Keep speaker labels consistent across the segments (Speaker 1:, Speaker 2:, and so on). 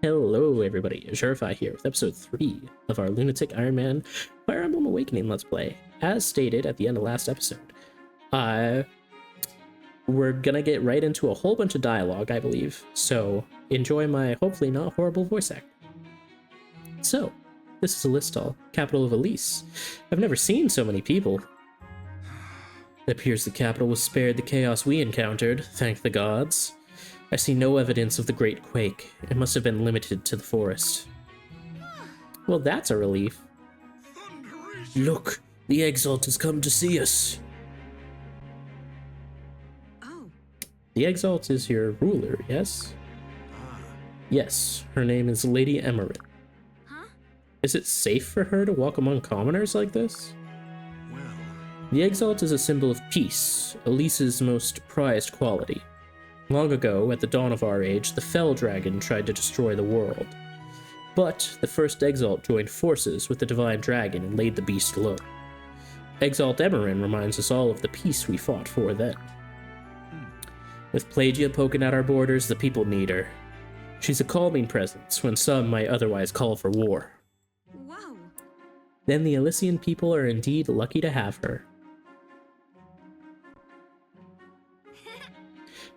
Speaker 1: Hello everybody, Azurify here with episode 3 of our Lunatic Iron Man Fire Emblem Awakening Let's Play. As stated at the end of last episode, we're gonna get right into a whole bunch of dialogue, I believe, so enjoy my hopefully not horrible voice act. So, this is Alistal, capital of Elise. I've never seen so many people. It appears the capital was spared the chaos we encountered, thank the gods. I see no evidence of the Great Quake. It must have been limited to the forest. Well, that's a relief. Look, the Exalt has come to see us.
Speaker 2: Oh.
Speaker 1: The Exalt is your ruler, yes? Yes, her name is Lady Emerin.
Speaker 2: Huh?
Speaker 1: Is it safe for her to walk among commoners like this?
Speaker 3: Well,
Speaker 1: The Exalt is a symbol of peace, Elise's most prized quality. Long ago, at the dawn of our age, the Fell Dragon tried to destroy the world. But the first Exalt joined forces with the Divine Dragon and laid the beast low. Exalt Emerin reminds us all of the peace we fought for then. With Plagia poking at our borders, the people need her. She's a calming presence when some might otherwise call for war.
Speaker 2: Wow.
Speaker 1: Then the Elysian people are indeed lucky to have her.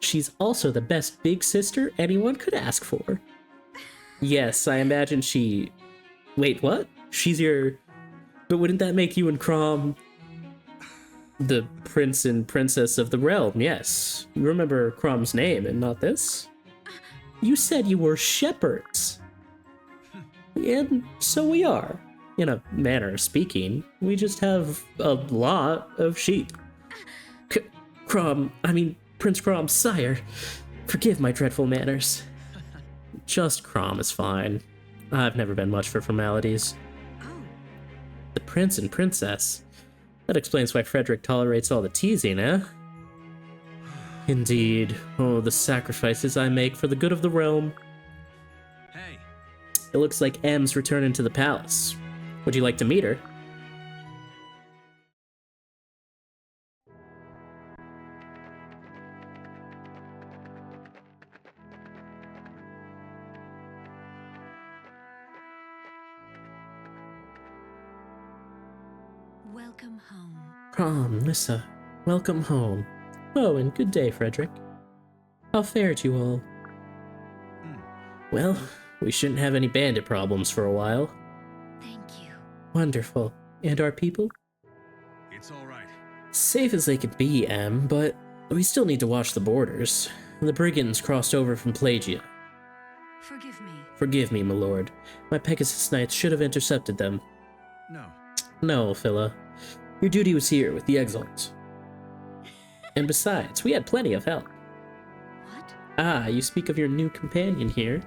Speaker 1: She's also the best big sister anyone could ask for. Yes, I imagine she... Wait, what? She's your... But wouldn't that make you and Crom the prince and princess of the realm? Yes. You remember Crom's name and not this? You said you were shepherds. And so we are. In a manner of speaking. We just have a lot of sheep. Prince Crom, sire, forgive my dreadful manners. Just Crom is fine. I've never been much for formalities.
Speaker 2: Oh.
Speaker 1: The prince and princess? That explains why Frederick tolerates all the teasing, eh? Indeed. Oh, the sacrifices I make for the good of the realm.
Speaker 3: hey,
Speaker 1: It looks like M's returning to the palace. Would you like to meet her?
Speaker 2: Welcome home.
Speaker 1: Crom, Lissa, welcome home. Oh, and good day, Frederick. How fared you all? Well, we shouldn't have any bandit problems for a while.
Speaker 2: Thank you.
Speaker 1: Wonderful. And our people?
Speaker 3: it's all right.
Speaker 1: Safe as they could be, Em, but we still need to watch the borders. The brigands crossed over from Plagia.
Speaker 2: Forgive me.
Speaker 1: Forgive me, my lord. My Pegasus Knights should have intercepted them.
Speaker 3: No,
Speaker 1: No, Phila. Your duty was here with the Exalt. And besides, we had plenty of help.
Speaker 2: What?
Speaker 1: Ah, you speak of your new companion here.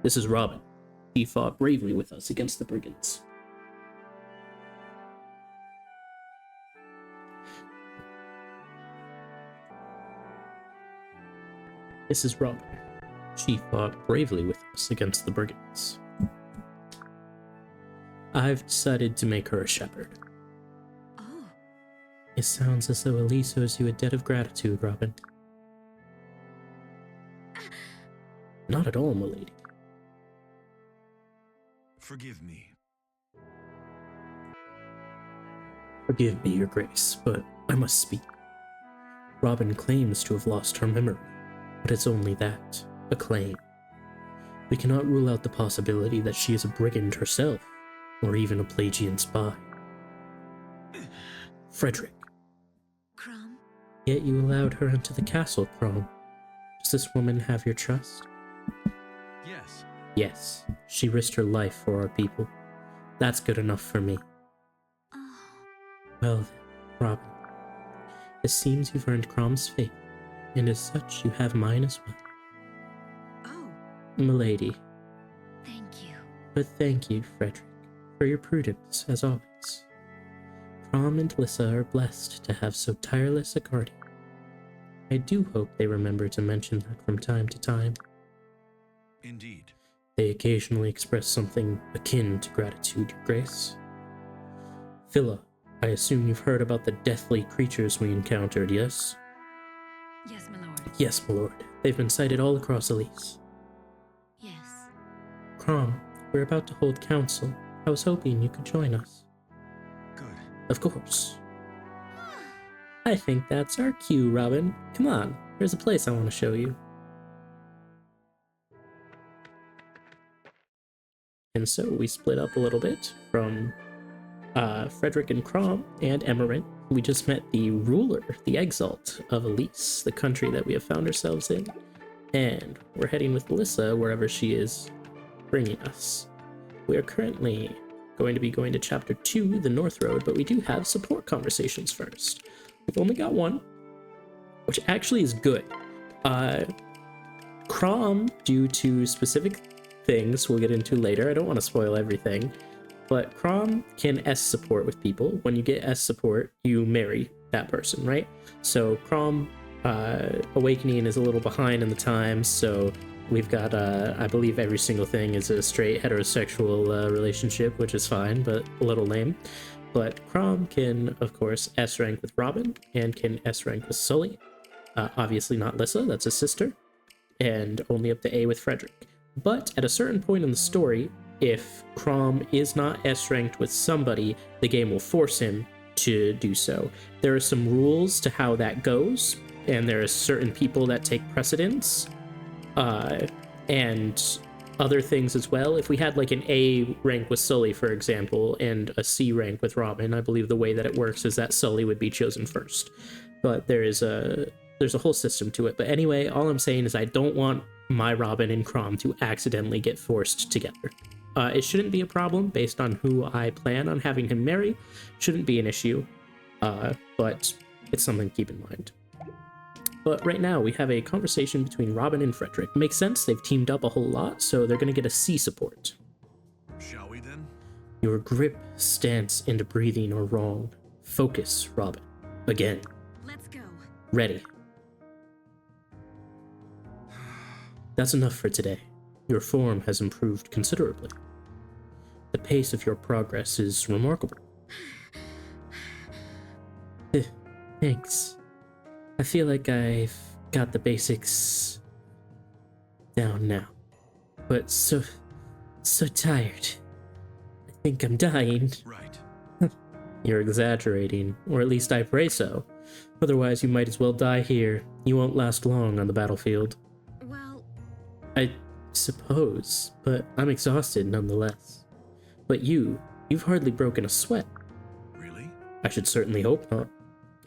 Speaker 1: This is Robin. He fought bravely with us against the brigands. This is Robin. She fought bravely with us against the brigands. I've decided to make her a shepherd.
Speaker 2: Oh.
Speaker 1: It sounds as though Elise owes you a debt of gratitude, Robin. Not at all, milady.
Speaker 3: forgive me.
Speaker 1: Forgive me, your grace, but I must speak. Robin claims to have lost her memory, but it's only that, a claim. We cannot rule out the possibility that she is a brigand herself, or even a Plagian spy. Frederick,
Speaker 2: Crom?
Speaker 1: yet you allowed her into the castle, Crom. Does this woman have your trust?
Speaker 3: Yes,
Speaker 1: Yes, she risked her life for our people. That's good enough for me.
Speaker 2: Oh.
Speaker 1: Well then, Robin, it seems you've earned Crom's faith, and as such you have mine as well.
Speaker 2: Oh.
Speaker 1: Milady,
Speaker 2: Thank you.
Speaker 1: but thank you, Frederick, for your prudence, as always. Crom and Lissa are blessed to have so tireless a guardian. I do hope they remember to mention that from time to time.
Speaker 3: indeed.
Speaker 1: They occasionally express something akin to gratitude, Your Grace. Phila, I assume you've heard about the deathly creatures we encountered, yes?
Speaker 2: Yes, my lord.
Speaker 1: Yes, my lord. They've been sighted all across Elise. Crom, we're about to hold council. I was hoping you could join us.
Speaker 3: Good.
Speaker 1: Of course. I think that's our cue, Robin. Come on, there's a place I want to show you. And so we split up a little bit from Frederick and Crom and Emerald. We just met the ruler, the Exalt of Elise, the country that we have found ourselves in. And we're heading with Alyssa wherever she is bringing us. We are currently going to be going to Chapter 2, the North Road, but we do have support conversations first. We've only got one, which actually is good. Crom, due to specific things we'll get into later, I don't want to spoil everything, but Crom can S support with people. When you get S support, you marry that person, right? So Crom Awakening is a little behind in the times, so we've got, I believe every single thing is a straight heterosexual relationship, which is fine, but a little lame. But Crom can, of course, S rank with Robin, and can S rank with Sully. Obviously not Lissa, that's his sister, and only up to A with Frederick. But at a certain point in the story, if Crom is not S ranked with somebody, the game will force him to do so. There are some rules to how that goes, and there are certain people that take precedence, and other things as well. If we had like an A rank with Sully, for example, and a C rank with Robin, I believe the way that it works is that Sully would be chosen first. But there's a whole system to it. But anyway, all I'm saying is I don't want my Robin and Crom to accidentally get forced together. It shouldn't be a problem based on who I plan on having him marry. Shouldn't be an issue, but it's something to keep in mind. But right now we have a conversation between Robin and Frederick. Makes sense, they've teamed up a whole lot, so they're gonna get a C support.
Speaker 3: Shall we then?
Speaker 1: Your grip, stance, and breathing are wrong. Focus, Robin. Again.
Speaker 2: Let's go.
Speaker 1: Ready. That's enough for today. Your form has improved considerably. The pace of your progress is remarkable. Thanks. I feel like I've got the basics down now. But so tired. I think I'm dying.
Speaker 3: Right.
Speaker 1: You're exaggerating, or at least I pray so. Otherwise you might as well die here. You won't last long on the battlefield.
Speaker 2: Well,
Speaker 1: I suppose, but I'm exhausted nonetheless. But you've hardly broken a sweat.
Speaker 3: Really?
Speaker 1: I should certainly hope not.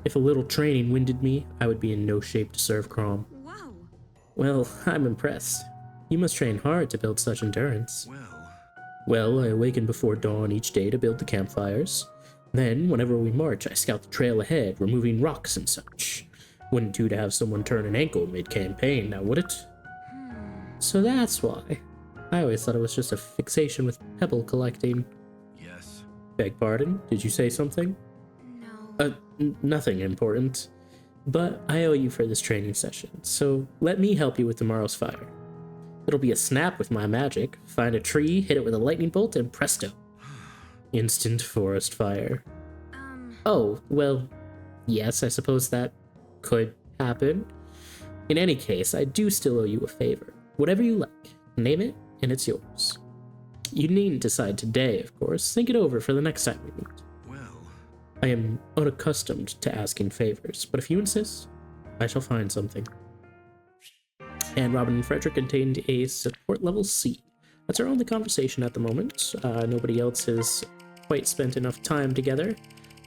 Speaker 1: If a little training winded me, I would be in no shape to serve Crom.
Speaker 2: whoa.
Speaker 1: Well, I'm impressed. You must train hard to build such endurance.
Speaker 3: Well,
Speaker 1: Well, I awaken before dawn each day to build the campfires. Then, whenever we march, I scout the trail ahead, removing rocks and such. Wouldn't do to have someone turn an ankle mid-campaign, now would it? So that's why. I always thought it was just a fixation with pebble collecting.
Speaker 3: yes.
Speaker 1: Beg pardon? Did you say something?
Speaker 2: No.
Speaker 1: Nothing important. But I owe you for this training session, so let me help you with tomorrow's fire. It'll be a snap with my magic. Find a tree, hit it with a lightning bolt, and presto. Instant forest fire. Oh, well, yes, I suppose that could happen. In any case, I do still owe you a favor. Whatever you like, name it, and it's yours. You needn't decide today, of course. Think it over for the next time we meet.
Speaker 3: Well,
Speaker 1: I am unaccustomed to asking favors, but if you insist, I shall find something. And Robin and Frederick contained a support level C. That's our only conversation at the moment. Nobody else has quite spent enough time together.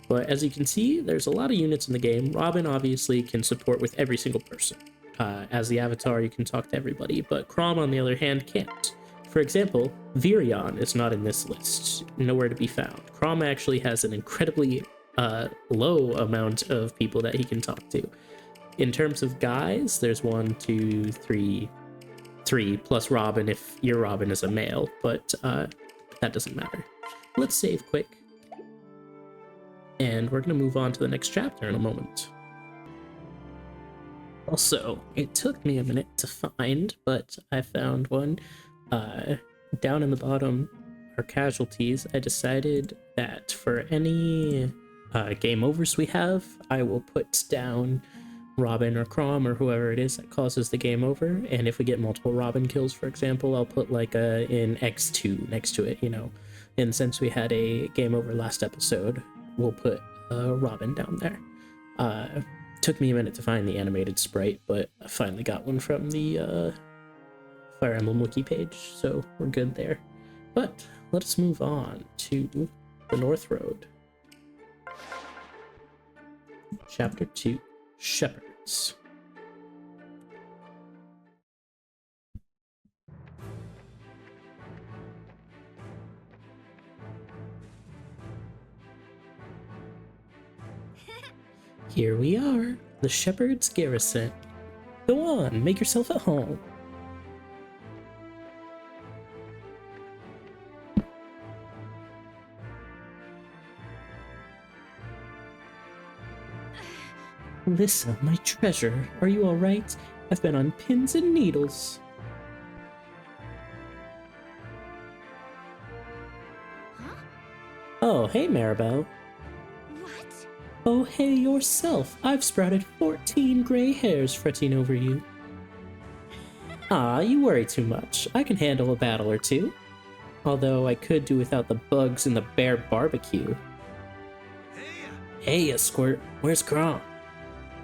Speaker 1: But as you can see, there's a lot of units in the game. Robin obviously can support with every single person. As the Avatar, you can talk to everybody, but Crom, on the other hand, can't. For example, Virion is not in this list, nowhere to be found. Crom actually has an incredibly low amount of people that he can talk to. In terms of guys, there's 1, 2, 3 plus Robin if your Robin is a male, but that doesn't matter. Let's save quick. And we're gonna move on to the next chapter in a moment. Also, it took me a minute to find, but I found one. Down in the bottom are casualties. I decided that for any game overs we have, I will put down Robin or Crom or whoever it is that causes the game over. And if we get multiple Robin kills, for example, I'll put like an X2 next to it, you know. And since we had a game over last episode, we'll put Robin down there. Took me a minute to find the animated sprite, but I finally got one from the Fire Emblem wiki page, so we're good there. But let's move on to the North Road. Chapter 2, Shepherds. Here we are, the Shepherd's Garrison. Go on, make yourself at home. Lissa, my treasure, are you alright? I've been on pins and needles.
Speaker 2: Huh?
Speaker 1: Oh, hey, Maribel.
Speaker 2: What?
Speaker 1: Oh, hey, yourself. I've sprouted 14 gray hairs fretting over you. Ah, you worry too much. I can handle a battle or two. Although I could do without the bugs and the bear barbecue. Hey, Squirt, where's Crom?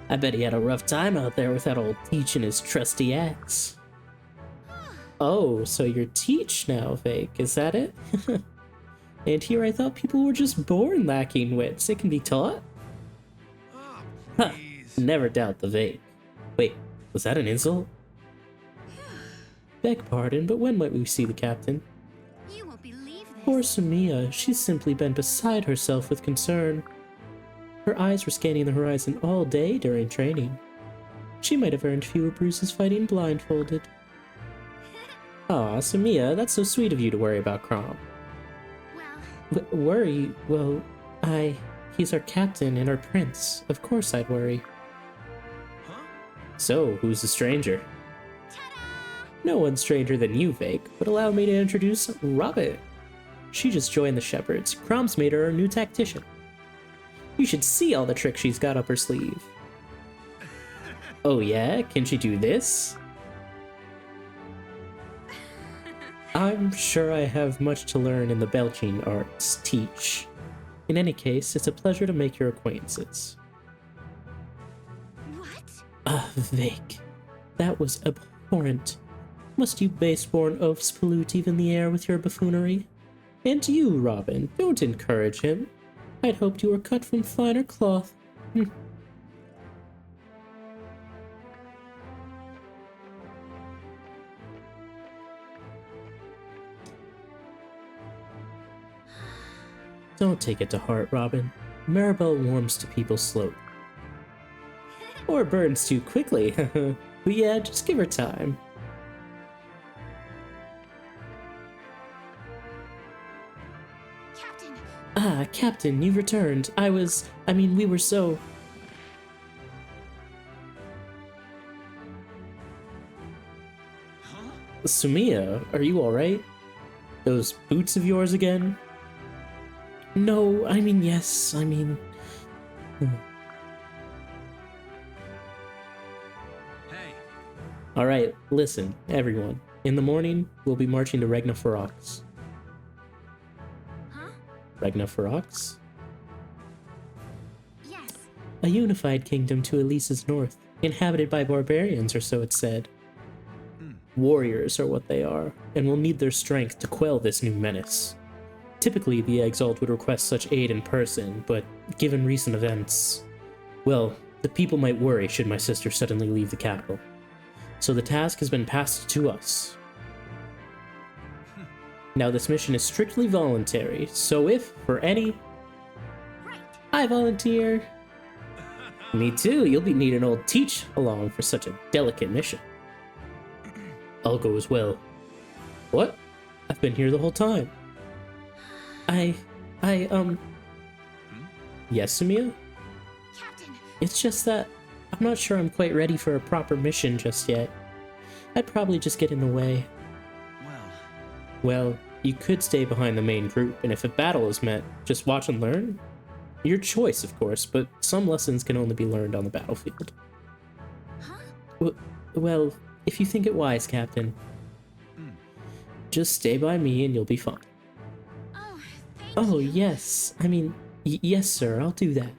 Speaker 1: I bet he had a rough time out there with that old Teach and his trusty axe. Oh, so you're Teach now, Fake, is that it? And here I thought people were just born lacking wits. It can be taught?
Speaker 3: Oh,
Speaker 1: Huh,
Speaker 3: please.
Speaker 1: never doubt the Fake. Wait, was that an insult? Beg pardon, but when might we see the captain?
Speaker 2: You won't believe this.
Speaker 1: Poor Sumia, she's simply been beside herself with concern. Her eyes were scanning the horizon all day during training. She might have earned fewer bruises fighting blindfolded. Aw, Sumia, that's so sweet of you to worry about Crom.
Speaker 2: Well,
Speaker 1: Worry? Well, he's our captain and our prince. Of course I'd worry.
Speaker 3: Huh?
Speaker 1: So, who's the stranger?
Speaker 2: ta-da!
Speaker 1: No one's stranger than you, Vake, but allow me to introduce Robin. She just joined the Shepherds. Crom's made her our new tactician. You should see all the tricks she's got up her sleeve. Oh yeah? Can she do this? I'm sure I have much to learn in the belching arts, Teach. In any case, it's a pleasure to make your acquaintances.
Speaker 2: What?
Speaker 1: Ah, Vake. That was abhorrent. Must you base-born oafs pollute even the air with your buffoonery? And you, Robin, don't encourage him. I'd hoped you were cut from finer cloth. Don't take it to heart, Robin. Maribel warms to people slowly. Or burns too quickly. But yeah, just give her time.
Speaker 2: Captain!
Speaker 1: Ah, Captain, you've returned. We were so...
Speaker 3: Huh?
Speaker 1: Sumia, are you alright? Those boots of yours again? No, yes,
Speaker 3: Hey.
Speaker 1: Alright, listen, everyone. In the morning, we'll be marching to Regna Ferox.
Speaker 2: Huh?
Speaker 1: Regna Ferox?
Speaker 2: Yes.
Speaker 1: A unified kingdom to Elisa's north, inhabited by barbarians, or so it's said. Warriors are what they are, and will need their strength to quell this new menace. Typically, the Exalt would request such aid in person, but given recent events, well, the people might worry should my sister suddenly leave the capital. So the task has been passed to us. Now this mission is strictly voluntary, so if, for any,
Speaker 2: Right.
Speaker 1: I volunteer. Me too, you'll be needing old Teach along for such a delicate mission. All goes well. What? I've been here the whole time. Yes, Sumia?
Speaker 2: Captain!
Speaker 1: It's just that I'm not sure I'm quite ready for a proper mission just yet. I'd probably just get in the way. Well, you could stay behind the main group, and if a battle is met, just watch and learn. Your choice, of course, but some lessons can only be learned on the battlefield. Well, if you think it wise, Captain, just stay by me and you'll be fine.
Speaker 2: Oh, thank
Speaker 1: Oh,
Speaker 2: you.
Speaker 1: yes. I mean, yes, sir, I'll do that.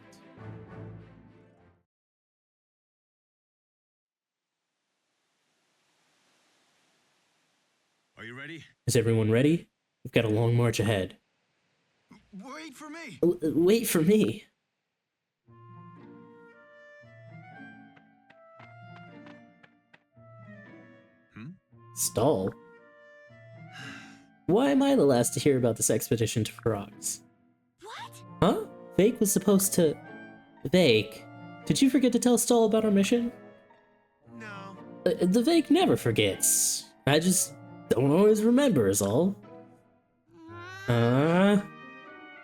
Speaker 3: Are you ready?
Speaker 1: Is everyone ready? We've got a long march ahead.
Speaker 3: Wait for me.
Speaker 1: Wait for me. Stall? Why am I the last to hear about this expedition to Ferox?
Speaker 2: What?
Speaker 1: Huh? Vake was supposed to... Vake, did you forget to tell Stall about our mission?
Speaker 3: No.
Speaker 1: The Vake never forgets. I just don't always remember is all.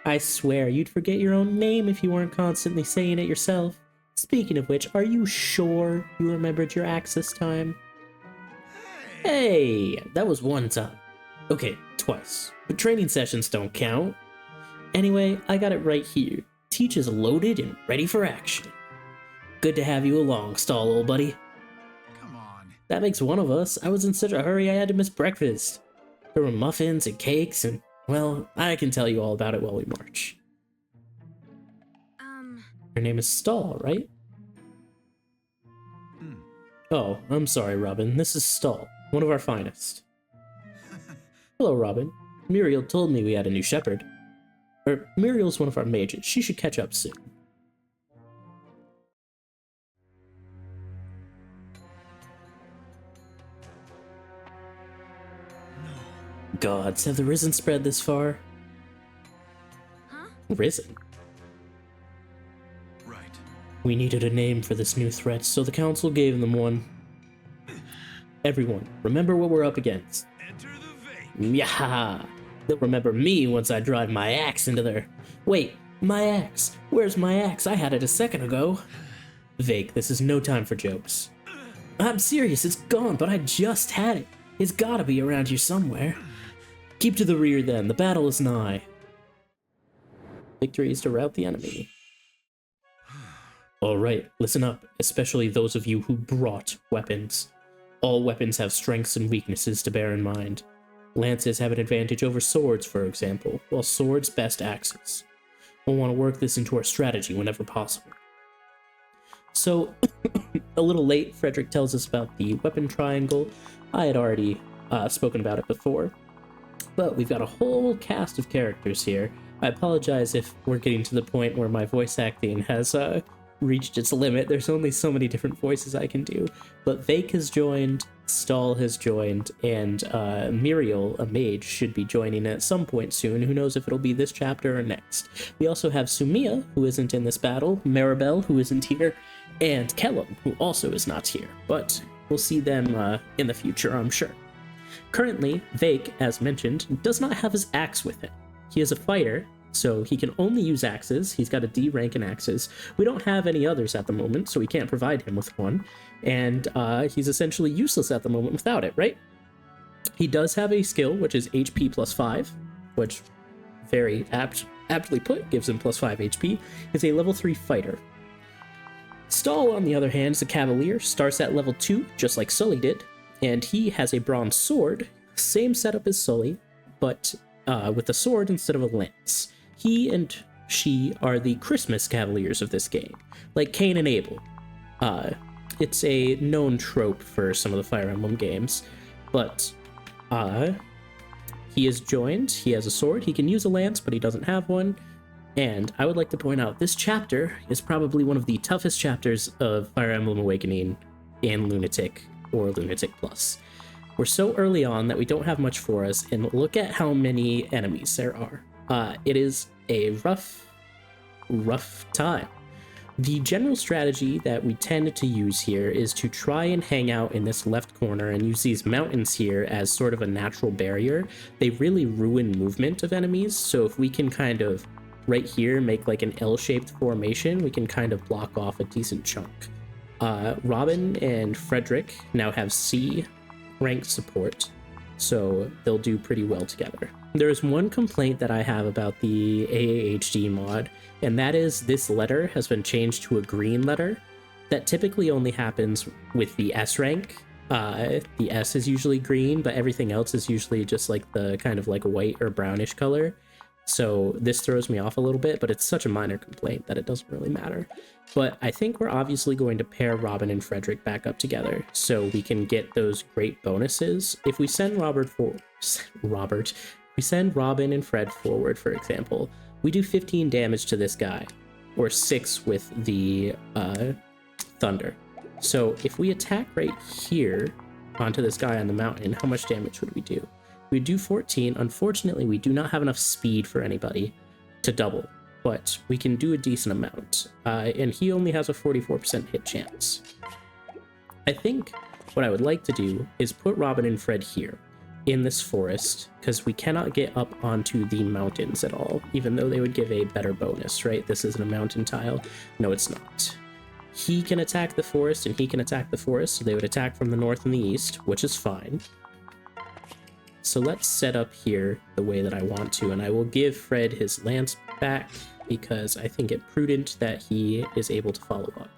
Speaker 1: I swear you'd forget your own name if you weren't constantly saying it yourself. Speaking of which, are you sure you remembered your access time? Hey, that was one time. Okay, twice. But training sessions don't count. Anyway, I got it right here. Teach is loaded and ready for action. Good to have you along, Stall, old buddy.
Speaker 3: Come on.
Speaker 1: That makes one of us. I was in such a hurry I had to miss breakfast. There were muffins and cakes and, well, I can tell you all about it while we march. Your name is Stall, right? Oh, I'm sorry, Robin. This is Stall, one of our finest. Hello, Robin. Muriel told me we had a new shepherd. Muriel's one of our mages. She should catch up soon. Gods, have the Risen spread this far?
Speaker 2: Huh?
Speaker 1: Risen?
Speaker 3: Right.
Speaker 1: We needed a name for this new threat, so the council gave them one. Everyone, remember what we're up against.
Speaker 3: Enter the Vake.
Speaker 1: Yaha! They'll remember me once I drive my axe into their... Wait, my axe! Where's my axe? I had it a second ago. Vake, this is no time for jokes. I'm serious, it's gone, but I just had it. It's gotta be around here somewhere. Keep to the rear then, the battle is nigh. Victory is to rout the enemy. Alright, listen up, especially those of you who brought weapons. All weapons have strengths and weaknesses to bear in mind. Lances have an advantage over swords, for example, while swords best axes. We'll want to work this into our strategy whenever possible. So, a little late, Frederick tells us about the weapon triangle. I had already spoken about it before, but we've got a whole cast of characters here. I apologize if we're getting to the point where my voice acting has reached its limit. There's only so many different voices I can do. But Vake has joined, Stall has joined, and Muriel, a mage, should be joining at some point soon. Who knows if it'll be this chapter or next. We also have Sumia, who isn't in this battle, Maribel, who isn't here, and Kellum, who also is not here. But we'll see them in the future, I'm sure. Currently, Vake, as mentioned, does not have his axe with him. He is a fighter, so he can only use axes. He's got a D rank in axes. We don't have any others at the moment, so we can't provide him with one. And he's essentially useless at the moment without it, right? He does have a skill, which is HP plus 5, which, very aptly put, gives him plus 5 HP. He's a level 3 fighter. Stall, on the other hand, is a cavalier, starts at level 2, just like Sully did, and he has a bronze sword, same setup as Sully, but with a sword instead of a lance. He and she are the Christmas Cavaliers of this game, like Cain and Abel. It's a known trope for some of the Fire Emblem games, but he is joined, he has a sword, he can use a lance, but he doesn't have one, and I would like to point out this chapter is probably one of the toughest chapters of Fire Emblem Awakening and Lunatic, or Lunatic Plus. We're so early on that we don't have much for us, and look at how many enemies there are. It is a rough time. The general strategy that we tend to use here is to try and hang out in this left corner and use these mountains here as sort of a natural barrier. They really ruin movement of enemies, so if we can kind of, right here, make like an L-shaped formation, we can kind of block off a decent chunk. Robin and Frederick now have C rank support, so they'll do pretty well together. There's one complaint that I have about the AAHD mod, and that is this letter has been changed to a green letter. That typically only happens with the S rank. The S is usually green, but everything else is usually just like the kind of like white or brownish color. So this throws me off a little bit, but it's such a minor complaint that it doesn't really matter. But I think we're obviously going to pair Robin and Frederick back up together so we can get those great bonuses. If we send we send Robin and Fred forward, for example, we do 15 damage to this guy, or 6 with the thunder. So if we attack right here onto this guy on the mountain, how much damage would we do? We do 14. Unfortunately, we do not have enough speed for anybody to double, but we can do a decent amount. And he only has a 44% hit chance. I think what I would like to do is put Robin and Fred here in this forest, because we cannot get up onto the mountains at all, even though they would give a better bonus, right? This isn't a mountain tile. No, it's not. He can attack the forest and he can attack the forest, so they would attack from the north and the east, which is fine. So let's set up here the way that I want to, and I will give Fred his lance back because I think it prudent that he is able to follow up.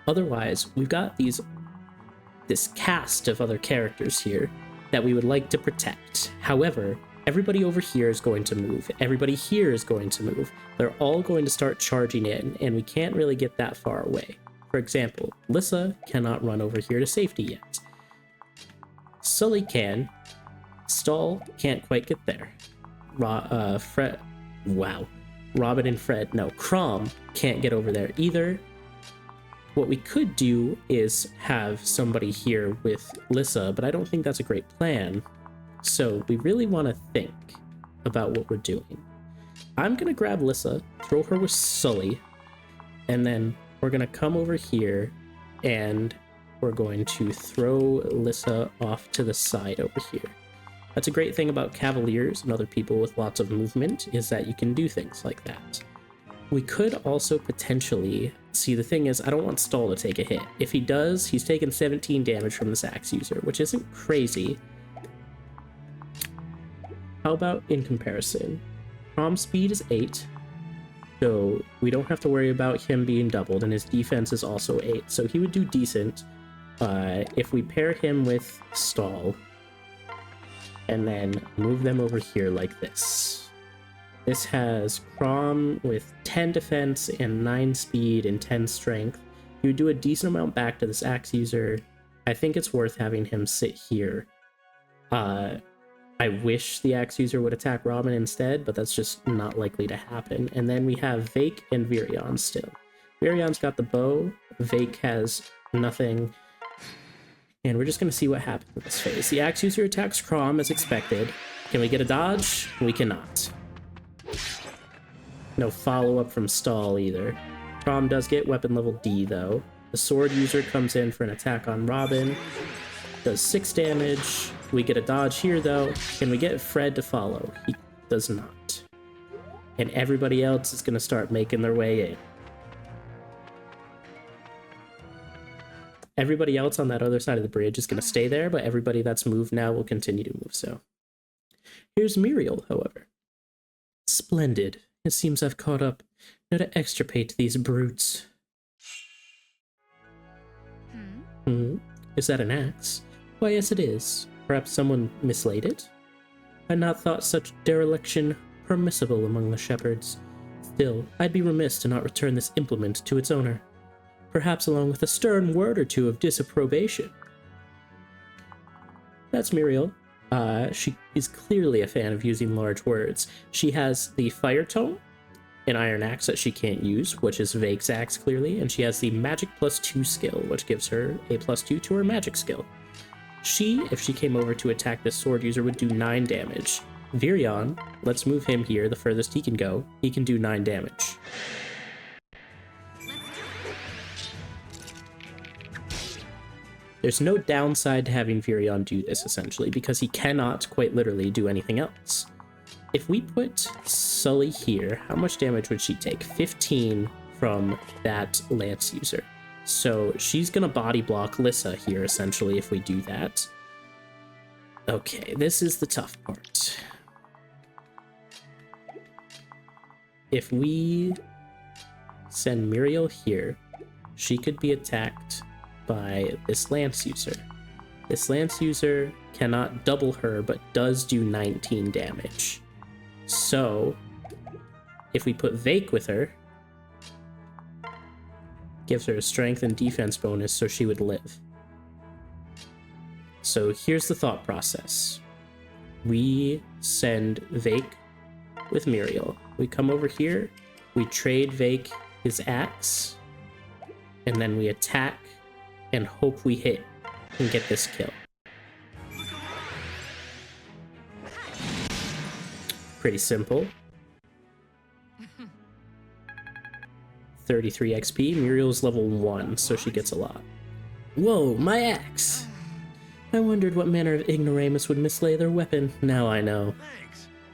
Speaker 1: Otherwise, we've got this cast of other characters here that we would like to protect. However, everybody over here is going to move. Everybody here is going to move. They're all going to start charging in, and we can't really get that far away. For example, Lissa cannot run over here to safety yet. Sully can. Stall can't quite get there. Fred, wow. Robin and Fred, no. Crom can't get over there either. What we could do is have somebody here with Lissa, but I don't think that's a great plan. So we really want to think about what we're doing. I'm going to grab Lissa, throw her with Sully, and then we're going to come over here and we're going to throw Lissa off to the side over here. That's a great thing about Cavaliers and other people with lots of movement, is that you can do things like that. We could also potentially... See, the thing is, I don't want Stall to take a hit. If he does, he's taken 17 damage from this axe user, which isn't crazy. How about in comparison? Crom's speed is 8, so we don't have to worry about him being doubled, and his defense is also 8, so he would do decent if we pair him with Stall and then move them over here like this. This has Crom with 10 defense and 9 speed and 10 strength. You would do a decent amount back to this axe user. I think it's worth having him sit here. I wish the axe user would attack Robin instead, but that's just not likely to happen. And then we have Vake and Virion still. Virion's got the bow, Vake has nothing. And we're just going to see what happens in this phase. The axe user attacks Crom as expected. Can we get a dodge? We cannot. No follow-up from Stall either. Crom does get weapon level D though. The sword user comes in for an attack on Robin. Does 6 damage. We get a dodge here though. Can we get Fred to follow? He does not. And everybody else is going to start making their way in. Everybody else on that other side of the bridge is going to stay there, but everybody that's moved now will continue to move so. Here's Muriel, however. Splendid. It seems I've caught up. Now to extirpate these brutes. Is that an axe? Why, yes it is. Perhaps someone mislaid it? I'd not thought such dereliction permissible among the shepherds. Still, I'd be remiss to not return this implement to its owner. Perhaps along with a stern word or two of disapprobation. That's Muriel. She is clearly a fan of using large words. She has the Fire Tome, an iron axe that she can't use, which is Vake's axe clearly, and she has the Magic +2 skill, which gives her a +2 to her magic skill. She, if she came over to attack this sword user, would do 9 damage. Virion, let's move him here, the furthest he can go. He can do 9 damage. There's no downside to having Virion do this, essentially, because he cannot, quite literally, do anything else. If we put Sully here, how much damage would she take? 15 from that lance user. So she's gonna body block Lissa here, essentially, if we do that. Okay, this is the tough part. If we send Muriel here, she could be attacked by this lance user. This lance user cannot double her, but does do 19 damage. So, if we put Vake with her, gives her a strength and defense bonus, so she would live. So here's the thought process. We send Vake with Muriel. We come over here, we trade Vake his axe, and then we attack and hope we hit and get this kill. Pretty simple. 33 XP. Muriel's level 1, so she gets a lot. Whoa, my axe! I wondered what manner of ignoramus would mislay their weapon. Now I know.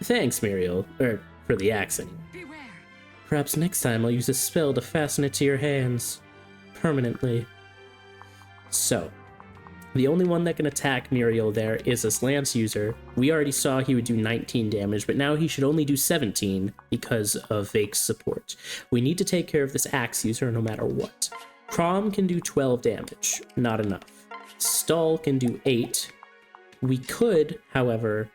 Speaker 1: Thanks, Muriel. For the axe anyway.
Speaker 2: Beware.
Speaker 1: Perhaps next time I'll use a spell to fasten it to your hands. Permanently. So, the only one that can attack Muriel there is this lance user. We already saw he would do 19 damage, but now he should only do 17 because of Vake's support. We need to take care of this axe user no matter what. Crom can do 12 damage. Not enough. Stall can do 8. We could, however,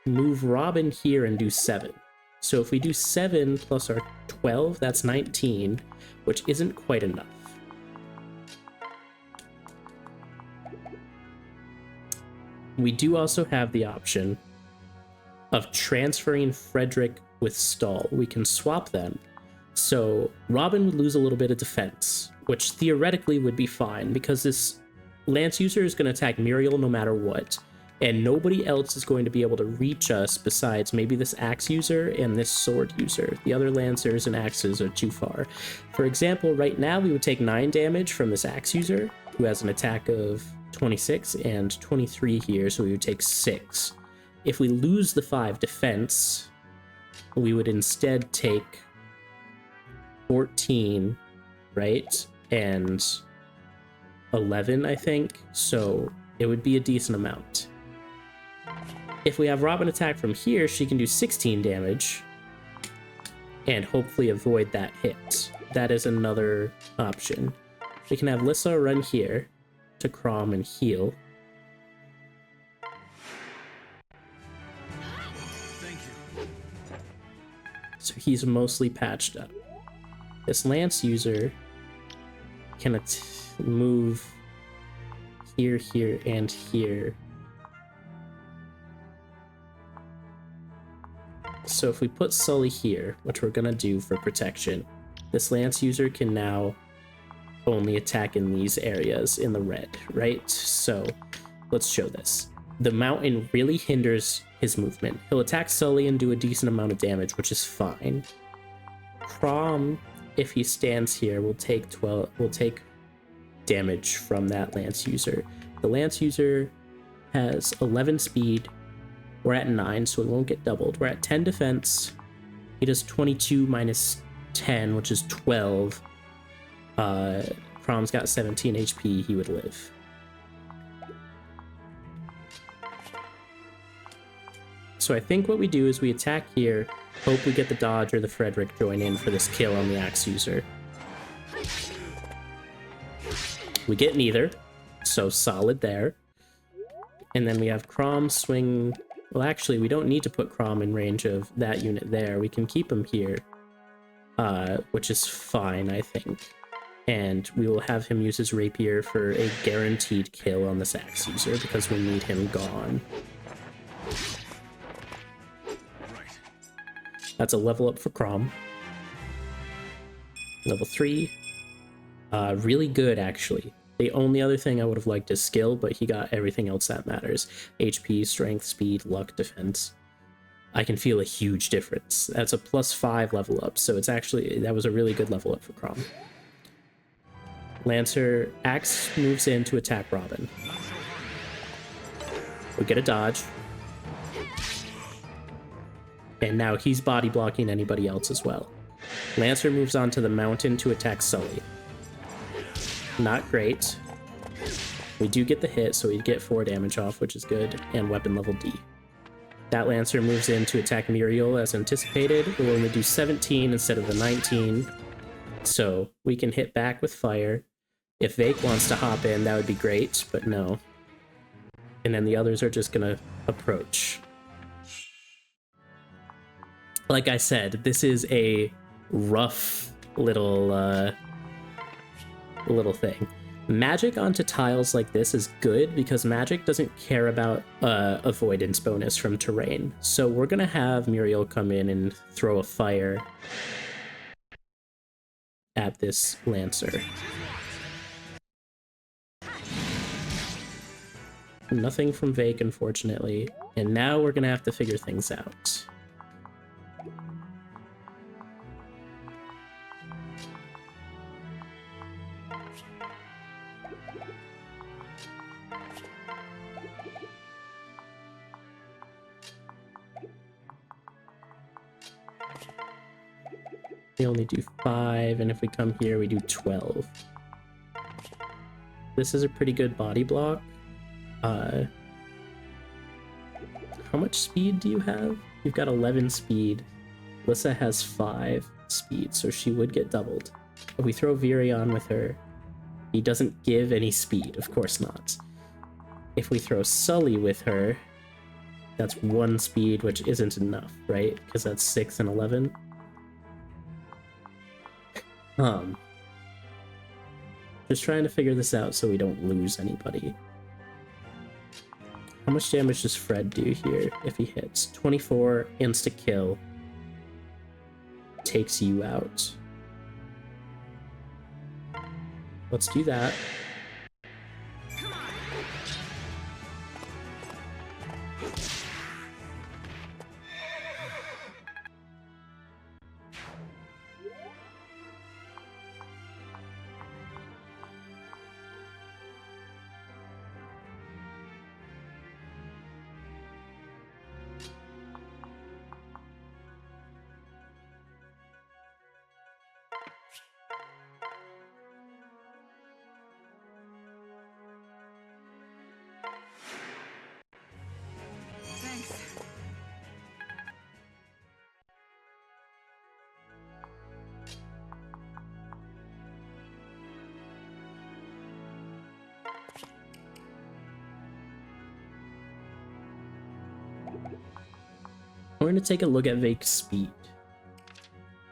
Speaker 1: move Robin here and do 7. So if we do 7 plus our 12, that's 19, which isn't quite enough. We do also have the option of transferring Frederick with Stall. We can swap them. So Robin would lose a little bit of defense, which theoretically would be fine because this lance user is going to attack Muriel no matter what, and nobody else is going to be able to reach us besides maybe this axe user and this sword user. The other lancers and axes are too far. For example, right now we would take 9 damage from this axe user, who has an attack of 26 and 23 here, so we would take 6. If we lose the 5 defense, we would instead take 14, right? And 11, I think, so it would be a decent amount. If we have Robin attack from here, she can do 16 damage and hopefully avoid that hit. That is another option. We can have Lissa run here to Crom and heal.
Speaker 3: Thank you.
Speaker 1: So he's mostly patched up. This lance user can move here, here, and here. So if we put Sully here, which we're gonna do for protection, this lance user can now only attack in these areas in the red, right? So let's show this. The mountain really hinders his movement. He'll attack Sully and do a decent amount of damage, which is fine. Crom, if he stands here, will take damage from that lance user. The lance user has 11 speed. We're at 9, so it won't get doubled. We're at 10 defense. He does 22 minus 10, which is 12. Crom's got 17 HP, he would live. So I think what we do is we attack here, hope we get the dodge or the Frederick join in for this kill on the axe user. We get neither, so solid there. And then we have Crom swing. Well, actually, we don't need to put Crom in range of that unit there. We can keep him here, which is fine, I think. And we will have him use his rapier for a guaranteed kill on this axe user because we need him gone.
Speaker 3: Right.
Speaker 1: That's a level up for Crom. Level 3. Really good, actually. The only other thing I would have liked is skill, but he got everything else that matters. HP, strength, speed, luck, defense. I can feel a huge difference. That's a +5 level up, so it's actually, that was a really good level up for Crom. Lancer Axe moves in to attack Robin. We get a dodge. And now he's body blocking anybody else as well. Lancer moves on to the mountain to attack Sully. Not great. We do get the hit, so we get 4 damage off, which is good, and weapon level D. That Lancer moves in to attack Muriel as anticipated. We'll only do 17 instead of the 19. So we can hit back with fire. If Vake wants to hop in, that would be great, but no. And then the others are just gonna approach. Like I said, this is a rough little thing. Magic onto tiles like this is good because magic doesn't care about avoidance bonus from terrain. So we're gonna have Muriel come in and throw a fire at this Lancer. Nothing from Vake, unfortunately. And now we're gonna have to figure things out. We only do 5, and if we come here, we do 12. This is a pretty good body block. How much speed do you have? You've got 11 speed. Lissa has 5 speed, so she would get doubled. If we throw Virion with her, he doesn't give any speed, of course not. If we throw Sully with her, that's 1 speed, which isn't enough, right? Because that's 6 and 11. Just trying to figure this out so we don't lose anybody. How much damage does Fred do here if he hits? 24, insta-kill. Takes you out. Let's do that. We're going to take a look at Vake's speed.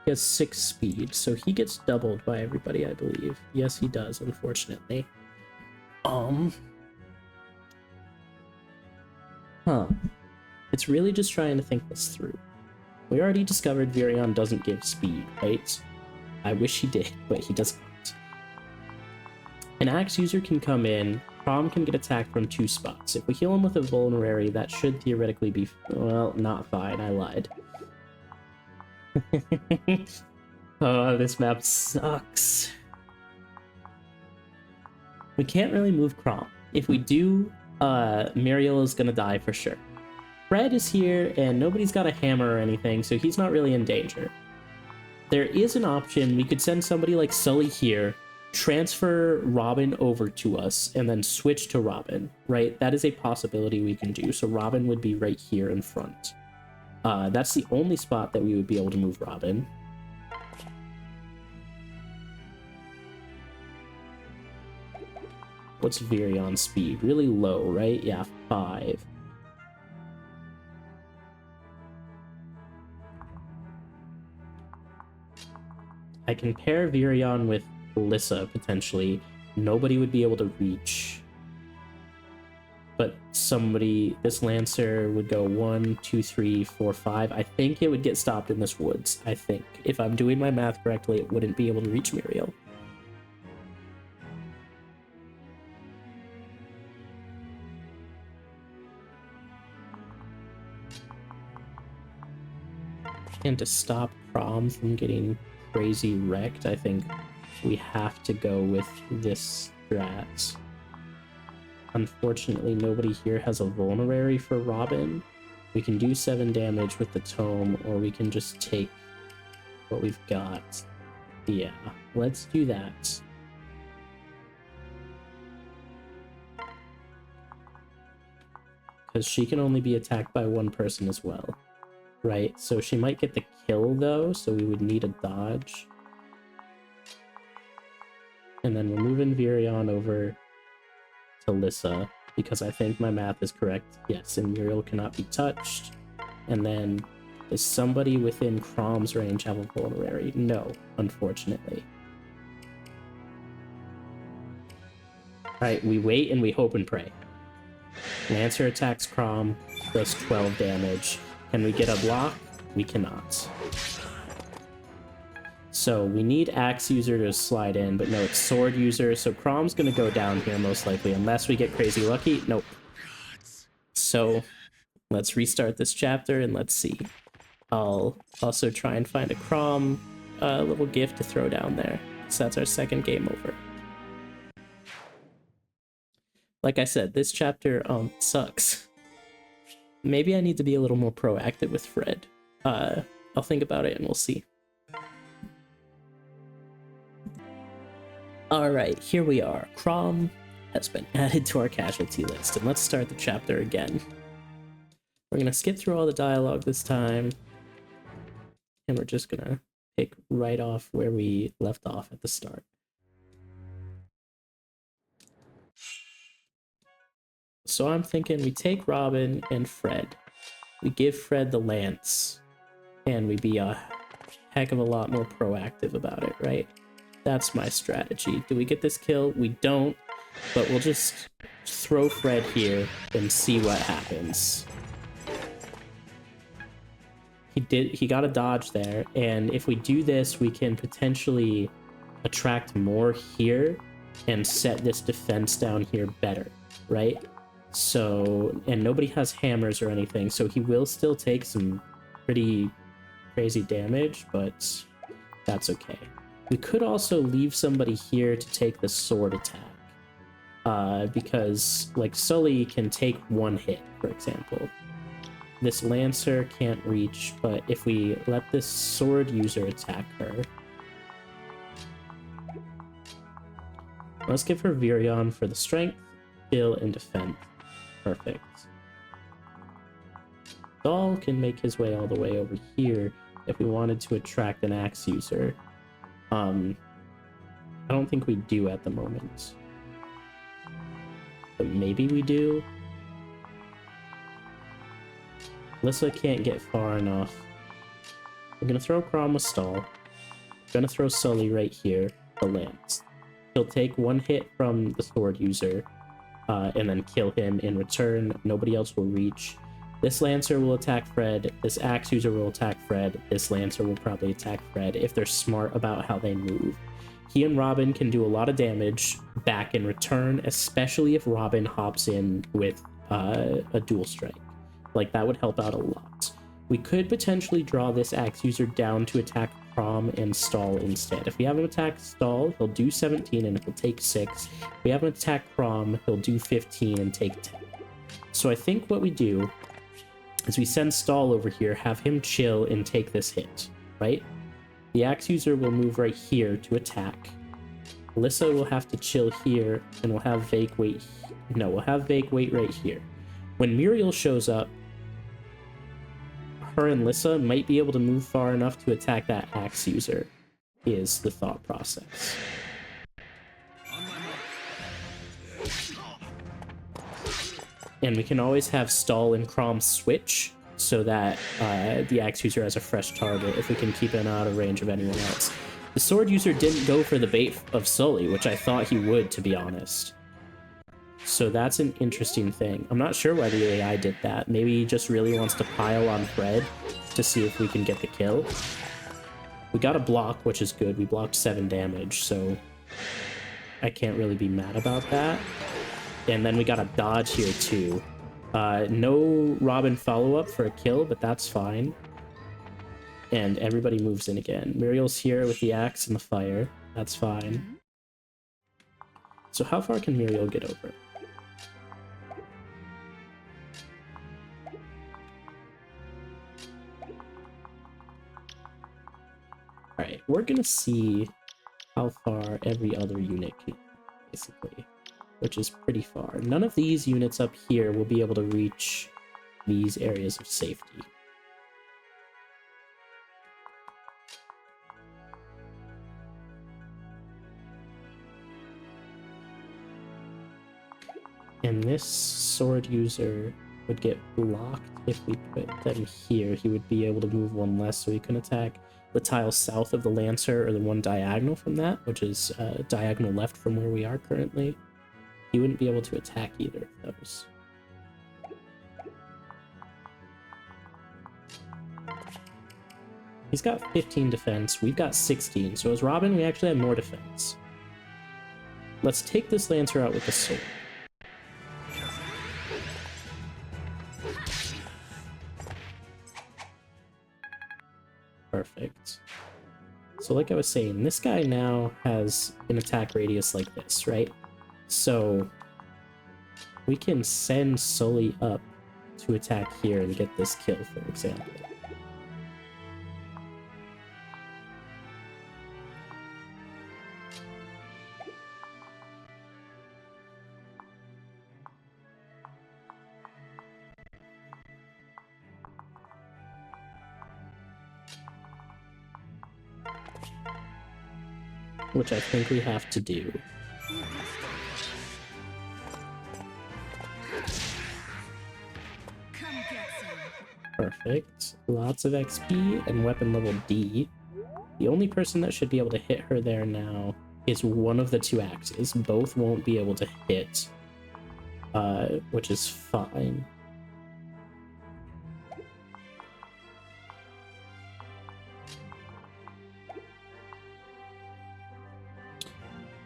Speaker 1: He has 6 speed, so he gets doubled by everybody, I believe. Yes, he does, unfortunately. It's really just trying to think this through. We already discovered Virion doesn't give speed, right? I wish he did, but he does not. An axe user can come in. Prom can get attacked from 2 spots. If we heal him with a vulnerary, that should theoretically be... well, not fine. I lied. Oh, this map sucks. We can't really move Crom. If we do, Muriel is gonna die for sure. Fred is here, and nobody's got a hammer or anything, so he's not really in danger. There is an option. We could send somebody like Sully here, transfer Robin over to us, and then switch to Robin, right? That is a possibility we can do. So Robin would be right here in front. That's the only spot that we would be able to move Robin. What's Virion's speed? Really low, right? Yeah, 5. I can pair Virion with Lissa, potentially. Nobody would be able to reach. But somebody, this Lancer would go 1, 2, 3, 4, 5. I think it would get stopped in this woods. I think. If I'm doing my math correctly, it wouldn't be able to reach Muriel. And to stop Prom from getting crazy wrecked, I think we have to go with this strat. Unfortunately, nobody here has a vulnerary for Robin. We can do 7 damage with the tome, or we can just take what we've got. Yeah, let's do that. Because she can only be attacked by 1 person as well. Right, so she might get the kill though, so we would need a dodge. and then we're moving Virion over to Lissa, because I think my math is correct. Yes, and Muriel cannot be touched. And then, does somebody within Crom's range have a vulnerary? No, unfortunately. Alright, we wait and we hope and pray. Lancer attacks Crom, does 12 damage. Can we get a block? We cannot. So we need Axe user to slide in, but no, it's Sword user, so Crom's gonna go down here most likely, unless we get crazy lucky. Nope. So let's restart this chapter and let's see. I'll also try and find a Crom little gift to throw down there. So that's our second game over. Like I said, this chapter sucks. Maybe I need to be a little more proactive with Fred. I'll think about it and we'll see. Alright, here we are. Crom has been added to our casualty list, and let's start the chapter again. We're gonna skip through all the dialogue this time, and we're just gonna pick right off where we left off at the start. So I'm thinking we take Robin and Fred. We give Fred the lance, and we be a heck of a lot more proactive about it, right? That's my strategy. Do we get this kill? We don't, but we'll just throw Fred here and see what happens. He got a dodge there, and if we do this, we can potentially attract more here and set this defense down here better, right? So, and nobody has hammers or anything, so he will still take some pretty crazy damage, but that's okay. We could also leave somebody here to take the sword attack, because like Sully can take one hit, for example. This Lancer can't reach, but if we let this sword user attack her, let's give her Virion for the strength, skill, and defense. Perfect. Dahl can make his way all the way over here if we wanted to attract an axe user. I don't think we do at the moment, but maybe we do. Lissa can't get far enough. We're gonna throw Crom with stall. We're gonna throw Sully right here, the lance. He'll take one hit from the sword user, and then kill him in return. Nobody else will reach. This Lancer will attack Fred, this Axe user will attack Fred, this Lancer will probably attack Fred if they're smart about how they move. He and Robin can do a lot of damage back in return, especially if Robin hops in with a dual strike. Like, that would help out a lot. We could potentially draw this Axe user down to attack Crom and stall instead. If we have him attack stall, he'll do 17 and he'll take 6. If we have him attack Crom, he'll do 15 and take 10. So I think what we do is we send Stall over here, have him chill and take this hit, right? The Axe user will move right here to attack. Alyssa will have to chill here, and we'll have Vake wait. No, we'll have Vake wait right here. When Muriel shows up, her and Lissa might be able to move far enough to attack that Axe user, is the thought process. And we can always have Stall and Crom switch so that the Axe user has a fresh target if we can keep him out of range of anyone else. The sword user didn't go for the bait of Sully, which I thought he would, to be honest. So that's an interesting thing. I'm not sure why the AI did that. Maybe he just really wants to pile on Fred to see if we can get the kill. We got a block, which is good. We blocked 7 damage, so I can't really be mad about that. And then we got a dodge here too. No Robin follow-up for a kill, but that's fine. And everybody moves in again. Muriel's here with the axe and the fire. That's fine. So how far can Muriel get over? Alright, we're gonna see how far every other unit can, basically. Which is pretty far. None of these units up here will be able to reach these areas of safety. And this sword user would get blocked if we put them here. He would be able to move one less, so he can attack the tile south of the Lancer, or the one diagonal from that, which is diagonal left from where we are currently. He wouldn't be able to attack either of those. He's got 15 defense, we've got 16, so as Robin, we actually have more defense. Let's take this Lancer out with the sword. Perfect. So like I was saying, this guy now has an attack radius like this, right? So we can send Sully up to attack here and get this kill, for example. Which I think we have to do. Perfect. Lots of XP and weapon level D. The only person that should be able to hit her there now is one of the two axes. Both won't be able to hit, which is fine.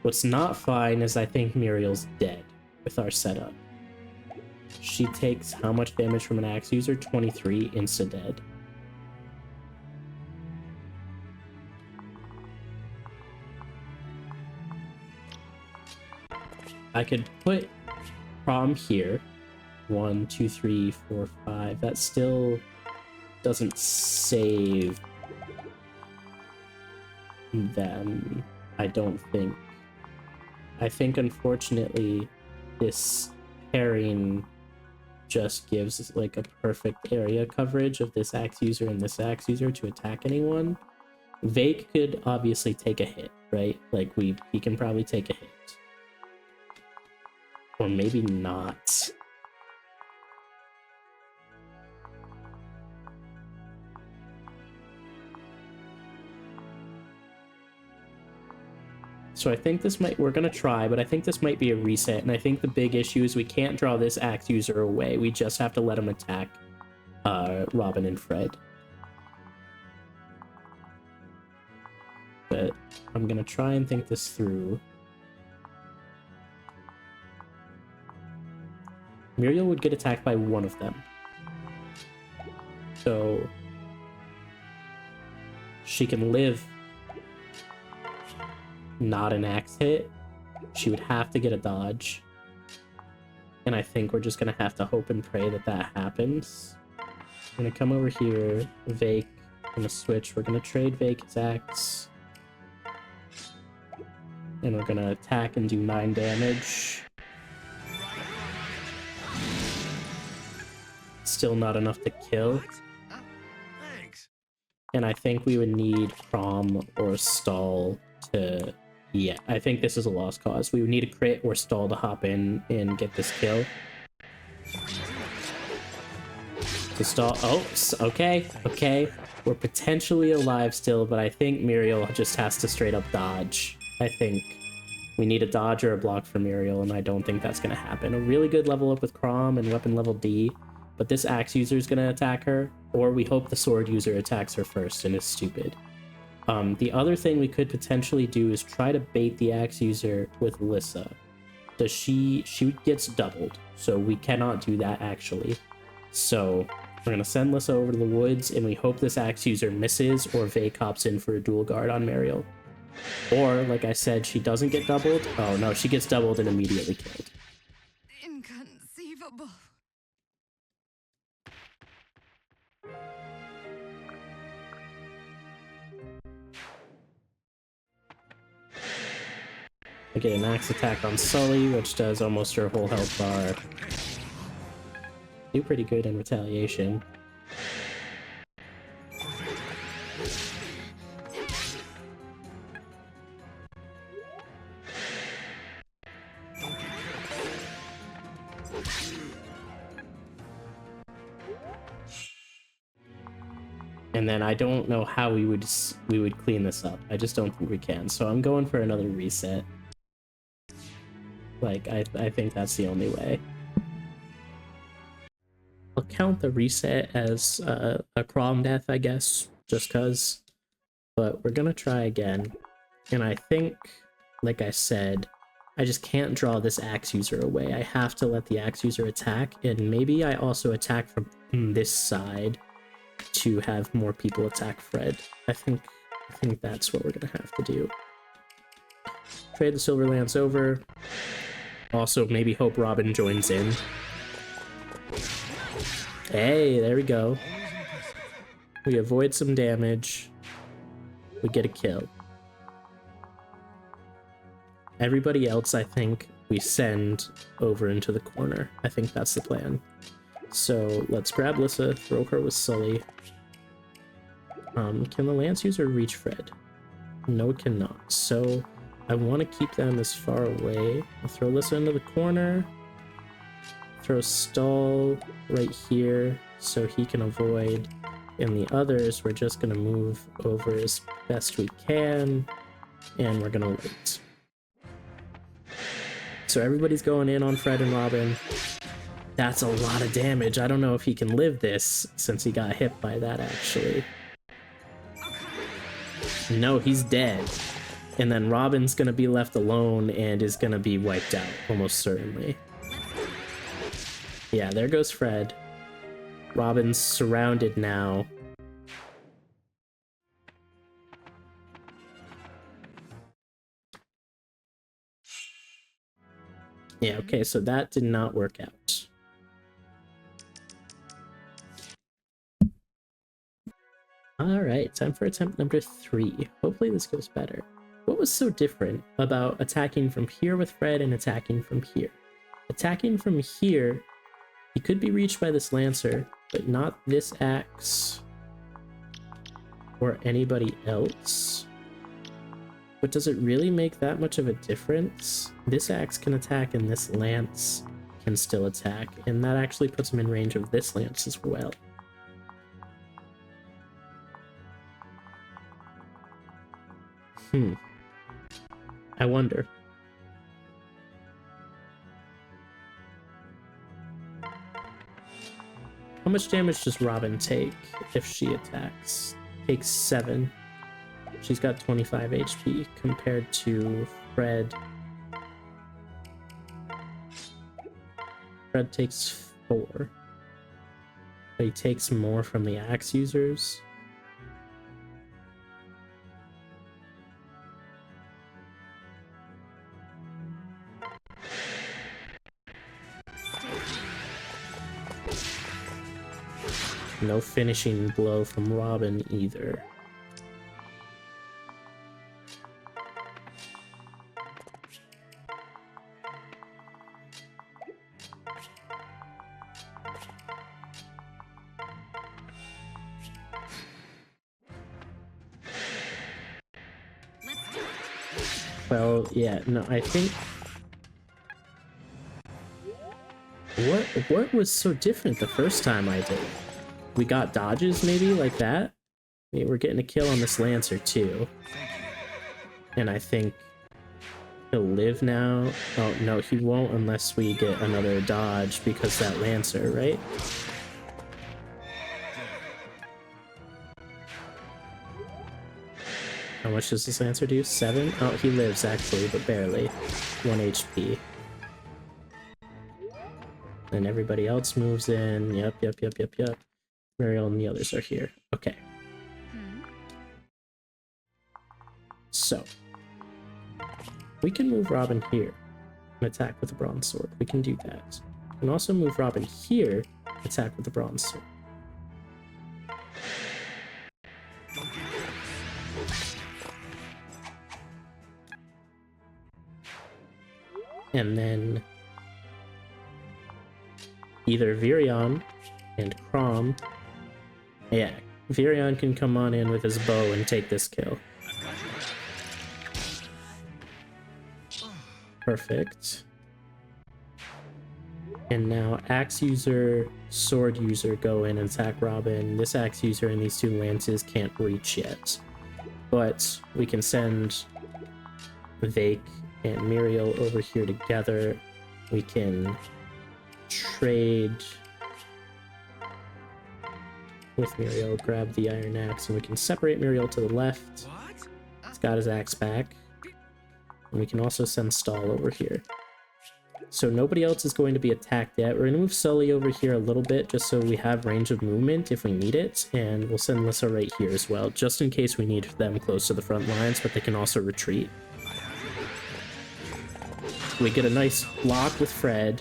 Speaker 1: What's not fine is I think Muriel's dead with our setup. She takes how much damage from an axe user? 23, insta-dead. I could put Prom here. 1, 2, 3, 4, 5. That still doesn't save them, I don't think. I think, unfortunately, this pairing just gives like a perfect area coverage of this axe user and this axe user to attack anyone. Vake could obviously take a hit, right? Like he can probably take a hit. Or maybe not. So I think this might, we're gonna try, but I think this might be a reset, and I think the big issue is we can't draw this axe user away. We just have to let him attack Robin and Fred. But I'm gonna try and think this through. Muriel would get attacked by one of them. So she can live not an axe hit. She would have to get a dodge. And I think we're just gonna have to hope and pray that that happens. I'm gonna come over here, Vake, I'm gonna switch. We're gonna trade Vake's axe. And we're gonna attack and do 9 damage. Still not enough to kill.
Speaker 3: Thanks.
Speaker 1: And I think we would need Prom or Stall to... Yeah, I think this is a lost cause. We would need a crit or Stall to hop in and get this kill. To Stall... Oh, okay, okay. We're potentially alive still, but I think Muriel just has to straight up dodge. I think we need a dodge or a block for Muriel, and I don't think that's going to happen. A really good level up with Crom and weapon level D, but this axe user is going to attack her, or we hope the sword user attacks her first and is stupid. The other thing we could potentially do is try to bait the axe user with Lissa. She gets doubled, so we cannot do that actually. So we're gonna send Lissa over to the woods, and we hope this axe user misses, or Vake hops in for a dual guard on Muriel. Or, like I said, she doesn't get doubled. Oh no, she gets doubled and immediately killed.
Speaker 2: Inconceivable.
Speaker 1: I get an axe attack on Sully, which does almost her whole health bar. Do pretty good in retaliation. And then I don't know how we would clean this up. I just don't think we can. So I'm going for another reset. Like, I think that's the only way. I'll count the reset as a crom death, I guess, just cause. But we're gonna try again. And I think, like I said, I just can't draw this axe user away. I have to let the axe user attack, and maybe I also attack from this side to have more people attack Fred. I think that's what we're gonna have to do. Trade the Silver Lance over. Also, maybe hope Robin joins in. Hey, there we go. We avoid some damage. We get a kill. Everybody else, I think, we send over into the corner. I think that's the plan. So let's grab Lissa, throw her with Sully. Can the Lance user reach Fred? No, it cannot. So I want to keep them as far away. I'll throw Lissa into the corner. Throw Stall right here so he can avoid. And the others, we're just going to move over as best we can. And we're going to wait. So everybody's going in on Fred and Robin. That's a lot of damage. I don't know if he can live this since he got hit by that, actually. No, he's dead. And then Robin's gonna be left alone and is gonna be wiped out, almost certainly. Yeah, there goes Fred. Robin's surrounded now. Yeah, okay, so that did not work out. Alright, time for attempt number 3. Hopefully this goes better. What was so different about attacking from here with Fred and attacking from here? Attacking from here, he could be reached by this Lancer, but not this axe or anybody else. But does it really make that much of a difference? This axe can attack and this Lance can still attack, and that actually puts him in range of this Lance as well. I wonder. How much damage does Robin take if she attacks? Takes 7. She's got 25 HP compared to Fred. Fred takes 4. But he takes more from the axe users. No finishing blow from Robin either. Well, yeah, no, I think... What was so different the first time I did? We got dodges, maybe, like that? I mean, we're getting a kill on this Lancer, too. And I think he'll live now. Oh, no, he won't unless we get another dodge because that Lancer, right? How much does this Lancer do? 7? Oh, he lives, actually, but barely. 1 HP. And everybody else moves in. Yep. Mariel and the others are here. Okay. So, we can move Robin here and attack with the bronze sword. We can do that. We can also move Robin here, attack with the bronze sword. And then either Virion and Crom. Yeah, Virion can come on in with his bow and take this kill. And now axe user, sword user go in and attack Robin. This axe user and these two lances can't reach yet. But we can send Vake and Muriel over here together. We can trade with Muriel, grab the iron axe, and we can separate Muriel to the left.
Speaker 3: What?
Speaker 1: He's got his axe back. And we can also send Stall over here. So nobody else is going to be attacked yet. We're going to move Sully over here a little bit just so we have range of movement if we need it. And we'll send Lissa right here as well, just in case we need them close to the front lines, but they can also retreat. We get a nice block with Fred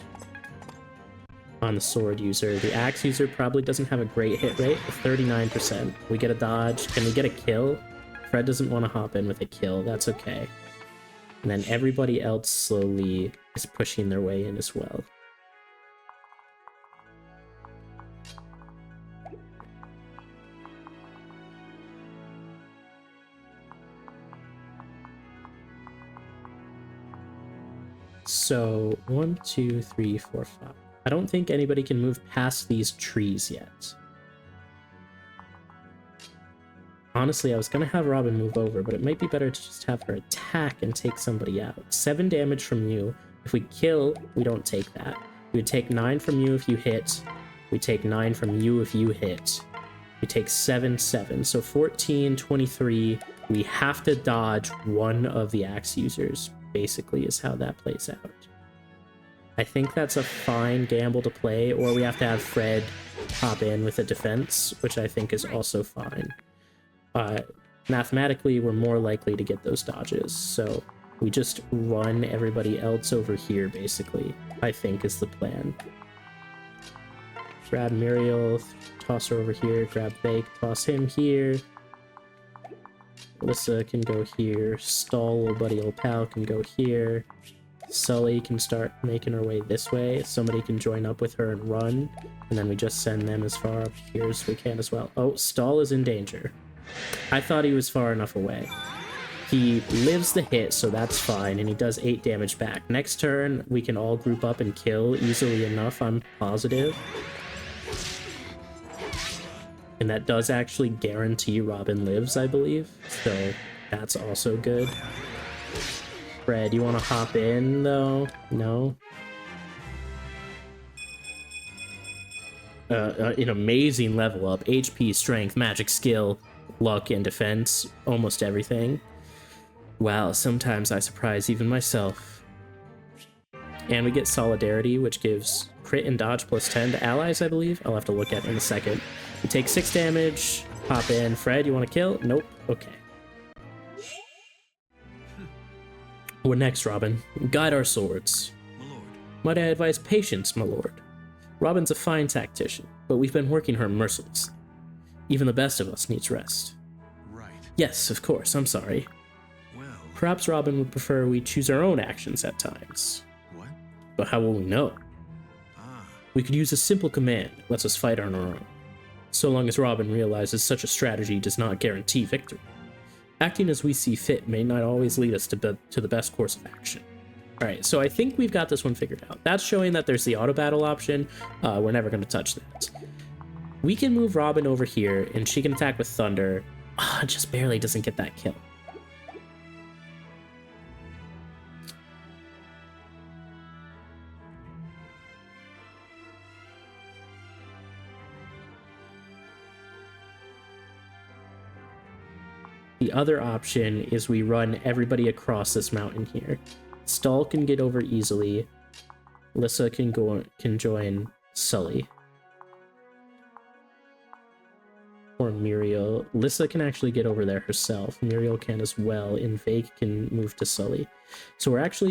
Speaker 1: on the sword user. The axe user probably doesn't have a great hit rate of 39%. We get a dodge. Can we get a kill? Fred doesn't want to hop in with a kill. That's okay. And then everybody else slowly is pushing their way in as well. So 1, 2, 3, 4, 5. I don't think anybody can move past these trees yet. Honestly, I was going to have Robin move over, but it might be better to just have her attack and take somebody out. 7 damage from you. If we kill, we don't take that. We would take 9 from you if you hit. We take 9 from you if you hit. We take 7, 7. So 14, 23. We have to dodge one of the axe users, basically, is how that plays out. I think that's a fine gamble to play, or we have to have Fred hop in with a defense, which I think is also fine. Mathematically, we're more likely to get those dodges, so we just run everybody else over here, basically, I think is the plan. Grab Muriel, toss her over here, grab Bake, toss him here. Alyssa can go here, Stall, old buddy old pal, can go here. Sully can start making her way this way. Somebody can join up with her and run, and then we just send them as far up here as we can as well. Oh, Stall is in danger. I thought he was far enough away. He lives the hit, so that's fine, and he does 8 damage back. Next turn, we can all group up and kill easily enough, I'm positive. And that does actually guarantee Robin lives, I believe. So that's also good. Fred, you want to hop in, though? No? An amazing level up. HP, strength, magic skill, luck, and defense. Almost everything. Wow, sometimes I surprise even myself. And we get Solidarity, which gives crit and dodge plus 10 to allies, I believe. I'll have to look at it in a second. We take 6 damage. Hop in. Fred, you want to kill? Nope. Okay. What next, Robin? Guide our swords.
Speaker 3: My lord.
Speaker 1: Might I advise patience, my lord? Robin's a fine tactician, but we've been working her mercilessly. Even the best of us needs rest.
Speaker 3: Right.
Speaker 1: Yes, of course, I'm sorry.
Speaker 3: Well.
Speaker 1: Perhaps Robin would prefer we choose our own actions at times.
Speaker 3: What?
Speaker 1: But how will we know?
Speaker 3: Ah.
Speaker 1: We could use a simple command that lets us fight on our own. So long as Robin realizes such a strategy does not guarantee victory. Acting as we see fit may not always lead us to the best course of action. Alright, so I think we've got this one figured out. That's showing that there's the auto battle option. We're never going to touch that. We can move Robin over here, and she can attack with Thunder. Just barely doesn't get that kill. The other option is we run everybody across this mountain here. Stall can get over easily. Lissa can join Sully. Or Muriel. Lissa can actually get over there herself. Muriel can as well, and Vake can move to Sully. So that's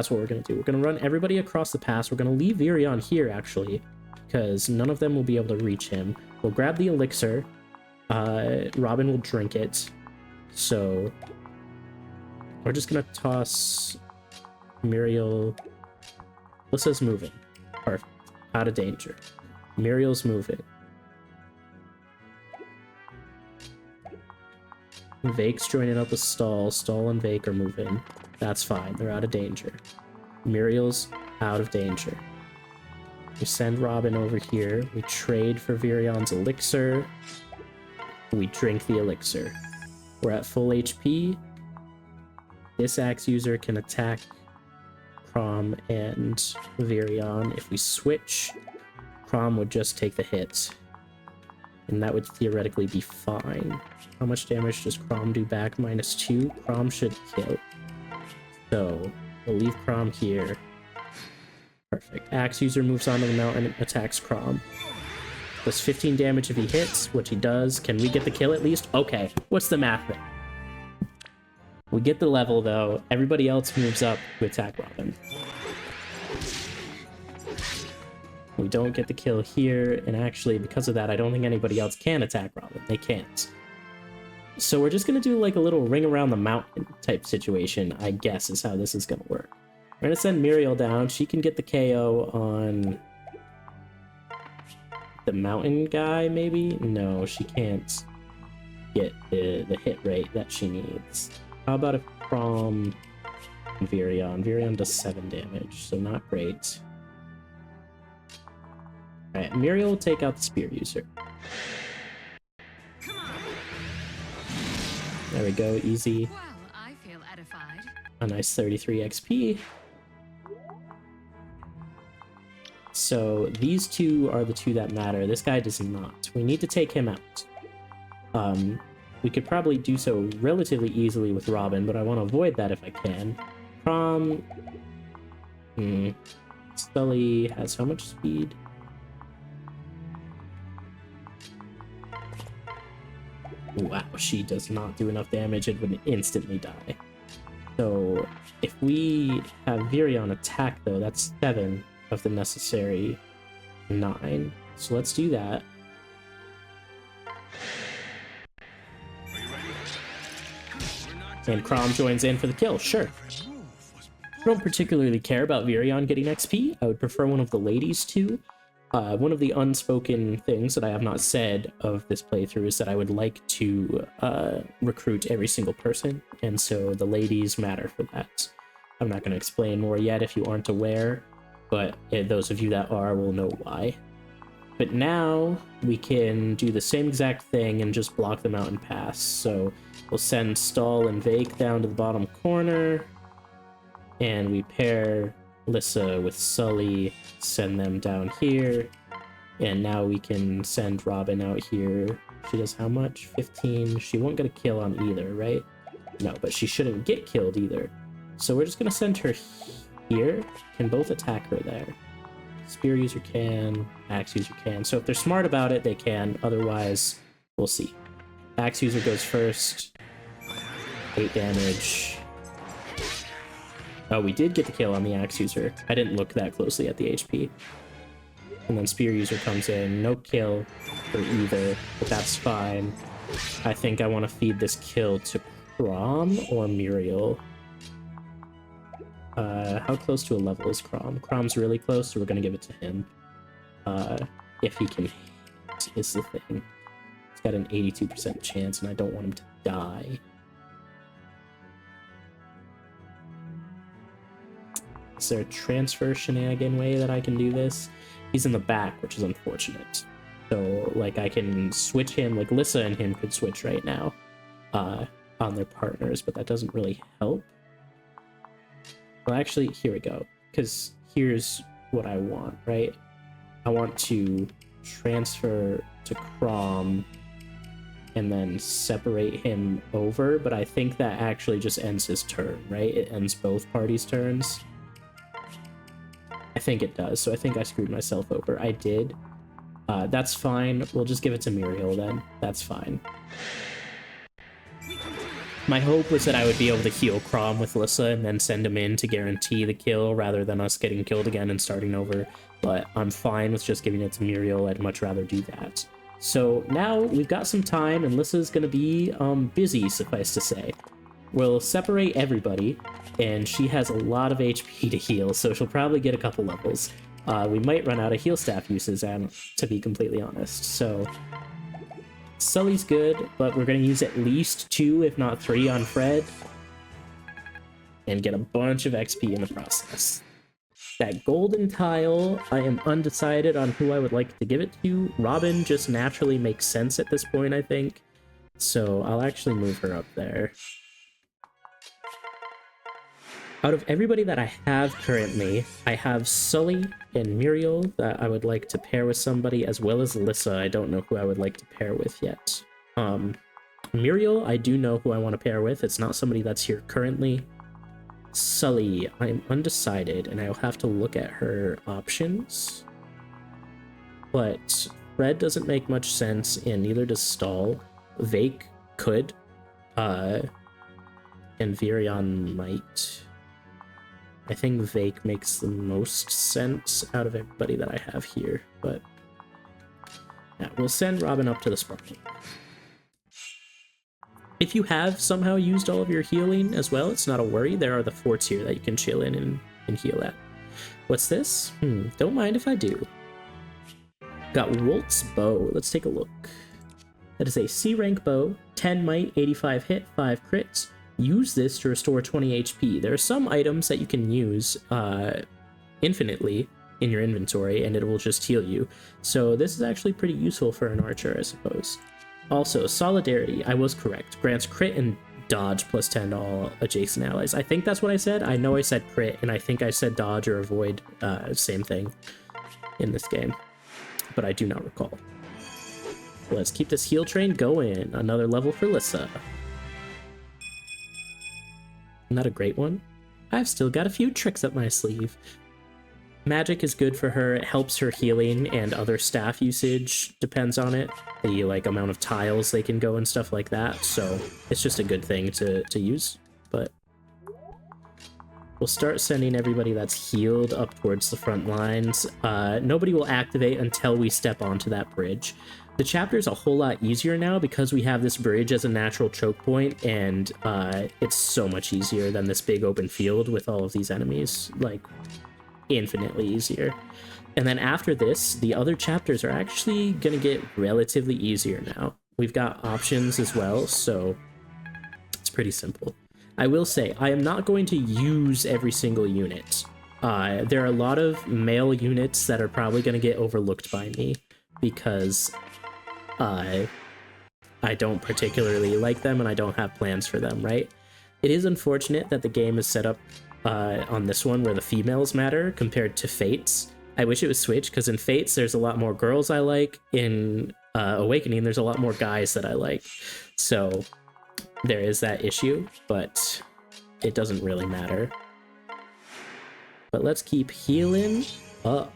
Speaker 1: what we're going to do. We're going to run everybody across the pass. We're going to leave Virion here, actually, because none of them will be able to reach him. We'll grab the elixir. Robin will drink it. So we're just going to toss Muriel. Lissa's moving. Perfect. Out of danger. Muriel's moving. Vake's joining up with Stall. Stall and Vake are moving. That's fine. They're out of danger. Muriel's out of danger. We send Robin over here. We trade for Virion's elixir. We drink the elixir. We're at full HP. This axe user can attack Crom and Virion. If we switch, Crom would just take the hit. And that would theoretically be fine. How much damage does Crom do back? -2. Crom should kill. So, we'll leave Crom here. Perfect. Axe user moves onto the mountain and attacks Crom. Does 15 damage if he hits, which he does. Can we get the kill at least? Okay, what's the math there? We get the level, though. Everybody else moves up to attack Robin. We don't get the kill here, and actually, because of that, I don't think anybody else can attack Robin. They can't. So we're just gonna do like a little ring around the mountain type situation, I guess, is how this is gonna work. We're gonna send Muriel down. She can get the KO on the mountain guy, maybe? No, she can't get the hit rate that she needs. How about if Crom and Virion? Virion does 7 damage, so not great. Alright, Muriel will take out the spear user. There we go, easy.
Speaker 2: Well, I feel edified.
Speaker 1: A nice 33 XP. So these two are the two that matter. This guy does not. We need to take him out. We could probably do so relatively easily with Robin, but I want to avoid that if I can. Crom... Sully has how much speed? Wow, she does not do enough damage. It would instantly die. So if we have Virion attack, though, that's 7 of the necessary 9. So let's do that. And Crom joins in for the kill, sure. I don't particularly care about Virion getting XP. I would prefer one of the ladies to. One of the unspoken things that I have not said of this playthrough is that I would like to recruit every single person, and so the ladies matter for that. I'm not going to explain more yet if you aren't aware, but those of you that are will know why. But now we can do the same exact thing and just block the mountain pass. So we'll send Stall and Vake down to the bottom corner, and we pair Lissa with Sully, send them down here, and now we can send Robin out here. She does how much? 15. She won't get a kill on either, right? No, but she shouldn't get killed either. So we're just gonna send her here. Can both attack her there. Spear user can, axe user can. So if they're smart about it, they can. Otherwise, we'll see. Axe user goes first. 8 damage. Oh, we did get the kill on the axe user. I didn't look that closely at the HP. And then spear user comes in. No kill for either, but that's fine. I think I want to feed this kill to Crom or Muriel. How close to a level is Crom? Crom's really close, so we're going to give it to him. If he can hit, is the thing. He's got an 82% chance, and I don't want him to die. Is there a transfer shenanigan way that I can do this? He's in the back, which is unfortunate. So, like, I can switch him, like, Lissa and him could switch right now on their partners, but that doesn't really help. Well, actually, here we go, because here's what I want, right? I want to transfer to Crom and then separate him over, but I think that actually just ends his turn, right? It ends both parties' turns. I think it does, so I think I screwed myself over. I did. That's fine. We'll just give it to Muriel then. That's fine. My hope was that I would be able to heal Crom with Lissa and then send him in to guarantee the kill rather than us getting killed again and starting over, but I'm fine with just giving it to Muriel. I'd much rather do that. So now we've got some time, and Lissa's gonna be busy, suffice to say. We'll separate everybody, and she has a lot of HP to heal, so she'll probably get a couple levels. We might run out of heal staff uses, and to be completely honest. So Sully's good, but we're going to use at least 2, if not 3, on Fred, and get a bunch of XP in the process. That golden tile, I am undecided on who I would like to give it to. Robin just naturally makes sense at this point, I think. So I'll actually move her up there. Out of everybody that I have currently, I have Sully and Muriel that I would like to pair with somebody, as well as Lissa. I don't know who I would like to pair with yet. Muriel, I do know who I want to pair with. It's not somebody that's here currently. Sully, I'm undecided, and I'll have to look at her options. But Fred doesn't make much sense, and neither does Stall. Vake could, and Virion might. I think Vake makes the most sense out of everybody that I have here, but yeah, we'll send Robin up to the Sparkle. If you have somehow used all of your healing as well, it's not a worry. There are the forts here that you can chill in and heal at. What's this? Don't mind if I do. Got Wolt's Bow. Let's take a look. That is a C rank bow, 10 might, 85 hit, 5 crits. Use this to restore 20 HP. There are some items that you can use infinitely in your inventory, and it will just heal you. So this is actually pretty useful for an archer, I suppose. Also, Solidarity, I was correct. Grants crit and dodge plus 10 to all adjacent allies. I think that's what I said. I know I said crit, and I think I said dodge or avoid, same thing in this game. But I do not recall. Let's keep this heal train going. Another level for Lissa. Not a great one. I've still got a few tricks up my sleeve. Magic is good for her. It helps her healing, and other staff usage depends on it. The amount of tiles they can go and stuff like that. So it's just a good thing to use. But we'll start sending everybody that's healed up towards the front lines. Nobody will activate until we step onto that bridge. The chapter is a whole lot easier now because we have this bridge as a natural choke point, and it's so much easier than this big open field with all of these enemies. Like, infinitely easier. And then after this, the other chapters are actually going to get relatively easier now. We've got options as well, so it's pretty simple. I will say, I am not going to use every single unit. There are a lot of male units that are probably going to get overlooked by me because I don't particularly like them and I don't have plans for them, right? It is unfortunate that the game is set up on this one where the females matter compared to Fates. I wish it was switched, because in Fates there's a lot more girls I like. In Awakening there's a lot more guys that I like. So there is that issue, but it doesn't really matter. But let's keep healing up.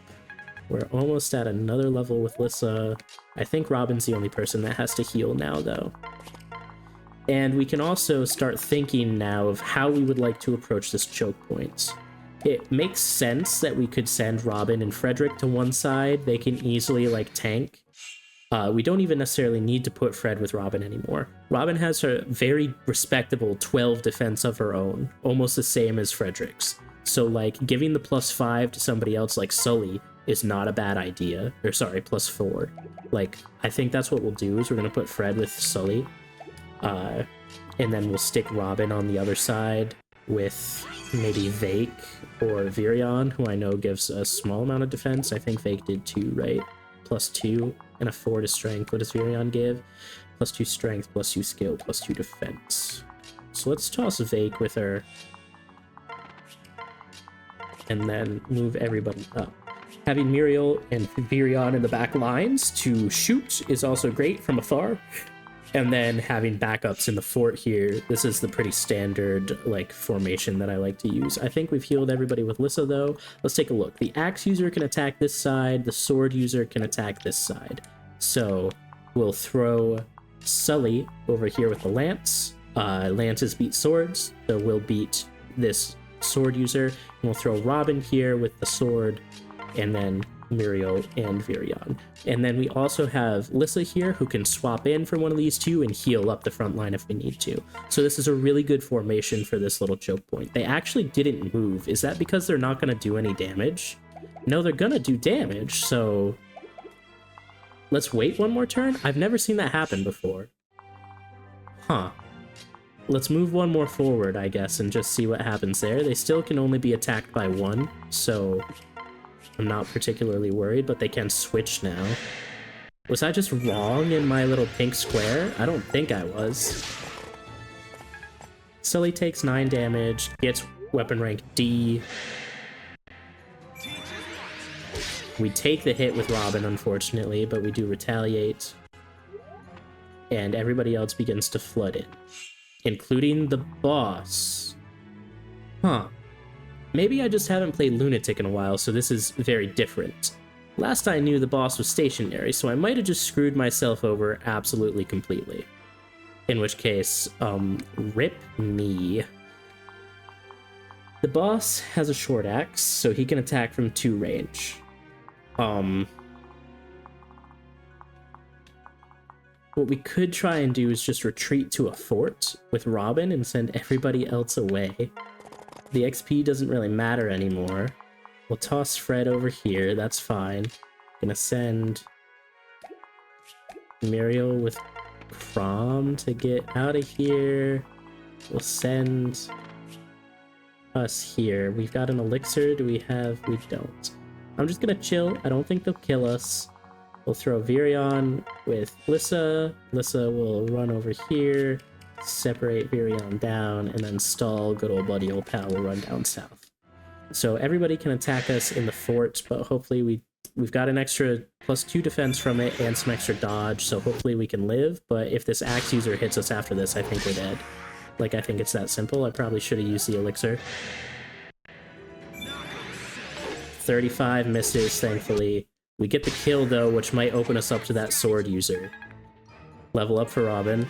Speaker 1: We're almost at another level with Lissa. I think Robin's the only person that has to heal now, though. And we can also start thinking now of how we would like to approach this choke point. It makes sense that we could send Robin and Frederick to one side. They can easily, tank. We don't even necessarily need to put Fred with Robin anymore. Robin has a very respectable 12 defense of her own, almost the same as Frederick's. So, giving the +5 to somebody else like Sully is not a bad idea. Or, sorry, +4. I think that's what we'll do, is we're going to put Fred with Sully. And then we'll stick Robin on the other side with maybe Vake or Virion, who I know gives a small amount of defense. I think Vake did 2, right? +2 and a 4 to strength. What does Virion give? +2 strength, +2 skill, +2 defense. So let's toss Vake with her. And then move everybody up. Having Muriel and Virion in the back lines to shoot is also great from afar. And then having backups in the fort here, this is the pretty standard, formation that I like to use. I think we've healed everybody with Lissa, though. Let's take a look. The axe user can attack this side. The sword user can attack this side. So we'll throw Sully over here with the lance. Lances beat swords, so we'll beat this sword user. And we'll throw Robin here with the sword, and then Muriel and Virion. And then we also have Lissa here, who can swap in for one of these two and heal up the front line if we need to. So this is a really good formation for this little choke point. They actually didn't move. Is that because they're not going to do any damage? No, they're going to do damage, so let's wait one more turn. I've never seen that happen before. Huh. let's move one more forward, I guess, and just see what happens there. They still can only be attacked by one, so I'm not particularly worried, but they can switch now. Was I just wrong in my little pink square? I don't think I was. Sully takes 9 damage, gets weapon rank D. We take the hit with Robin, unfortunately, but we do retaliate. And everybody else begins to flood in, including the boss. Huh. Maybe I just haven't played Lunatic in a while, so this is very different. Last I knew, the boss was stationary, so I might have just screwed myself over absolutely completely. In which case, rip me. The boss has a short axe, so he can attack from 2 range. What we could try and do is just retreat to a fort with Robin and send everybody else away. The XP doesn't really matter anymore. We'll toss Fred over here, that's fine. Gonna send Muriel with Crom to get out of here. We'll send us here. We've got an elixir, do we have? We don't. I'm just gonna chill, I don't think they'll kill us. We'll throw Virion with Lissa. Lissa will run over here, separate Virion down, and then Stall, good old buddy old pal, will run down south. So everybody can attack us in the fort, but hopefully we've got an extra +2 defense from it and some extra dodge, so hopefully we can live. But if this axe user hits us after this, I think we're dead. Like, I think it's that simple. I probably should have used the elixir. 35 misses, thankfully. We get the kill, though, which might open us up to that sword user. Level up for Robin.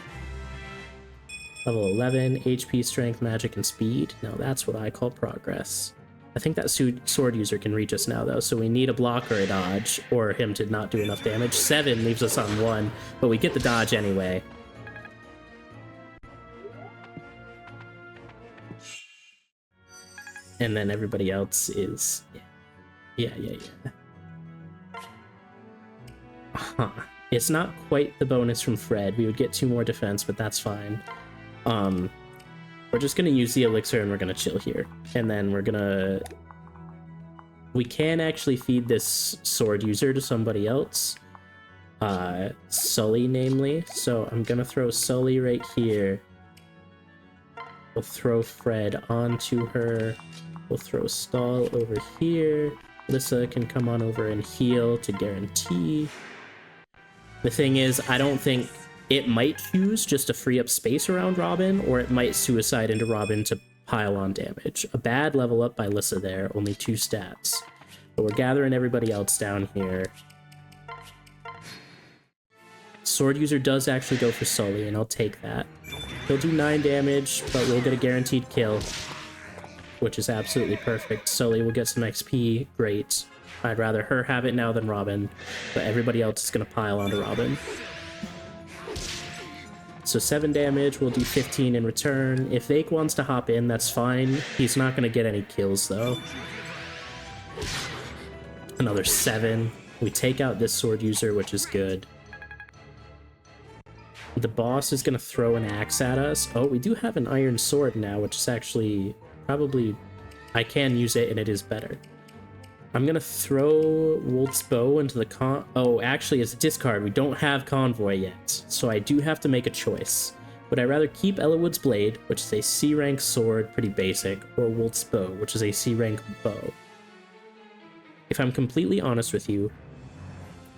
Speaker 1: Level 11, HP, strength, magic, and speed. Now that's what I call progress. I think that sword user can reach us now, though, so we need a block or a dodge, or him to not do enough damage. 7 leaves us on 1, but we get the dodge anyway. And then everybody else is... Yeah. It's not quite the bonus from Fred. We would get 2 more defense, but that's fine. We're just gonna use the elixir and we're gonna chill here. And then we're gonna... We can actually feed this sword user to somebody else. Sully, namely. So I'm gonna throw Sully right here. We'll throw Fred onto her. We'll throw Stall over here. Lissa can come on over and heal to guarantee. The thing is, I don't think it might choose just to free up space around Robin, or it might suicide into Robin to pile on damage. A bad level up by Lissa there, only 2 stats. But we're gathering everybody else down here. Sword user does actually go for Sully, and I'll take that. He'll do 9 damage, but we'll get a guaranteed kill, which is absolutely perfect. Sully will get some XP, great. I'd rather her have it now than Robin, but everybody else is going to pile onto Robin. So 7 damage, we'll do 15 in return. If Vake wants to hop in, that's fine. He's not going to get any kills, though. Another 7. We take out this sword user, which is good. The boss is going to throw an axe at us. Oh, we do have an iron sword now, which is actually probably... I can use it, and it is better. I'm going to throw Wolf's Bow into the Oh, actually, it's a discard. We don't have Convoy yet, so I do have to make a choice. Would I rather keep Ellawood's Blade, which is a C-rank sword, pretty basic, or Wolf's Bow, which is a C-rank bow? If I'm completely honest with you,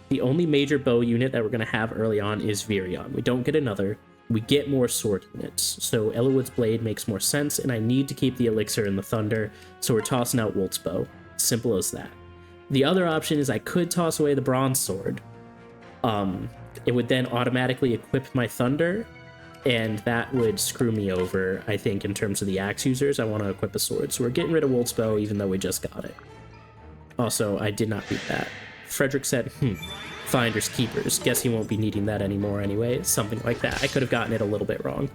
Speaker 1: the only major bow unit that we're going to have early on is Virion. We don't get another. We get more sword units, so Ellawood's Blade makes more sense, and I need to keep the Elixir and the Thunder, so we're tossing out Wolf's Bow. Simple as that. The other option is I could toss away the Bronze Sword. It would then automatically equip my Thunder, and that would screw me over, I think, in terms of the axe users. I want to equip a sword, so we're getting rid of Wolf's Bow, even though we just got it. Also, I did not read that. Frederick said, Finders Keepers. Guess he won't be needing that anymore anyway. Something like that. I could have gotten it a little bit wrong.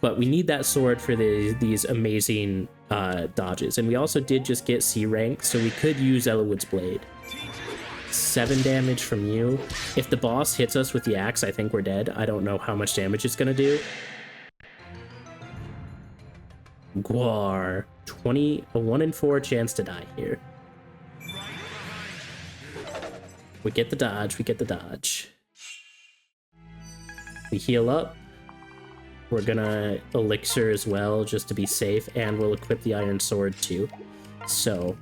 Speaker 1: But we need that sword for these amazing dodges. And we also did just get C rank, so we could use Ellawood's Blade. 7 damage from you. If the boss hits us with the axe, I think we're dead. I don't know how much damage it's going to do. Guar. A 1 in 4 chance to die here. We get the dodge, we get the dodge. We heal up. We're gonna elixir as well, just to be safe, and we'll equip the iron sword too. So,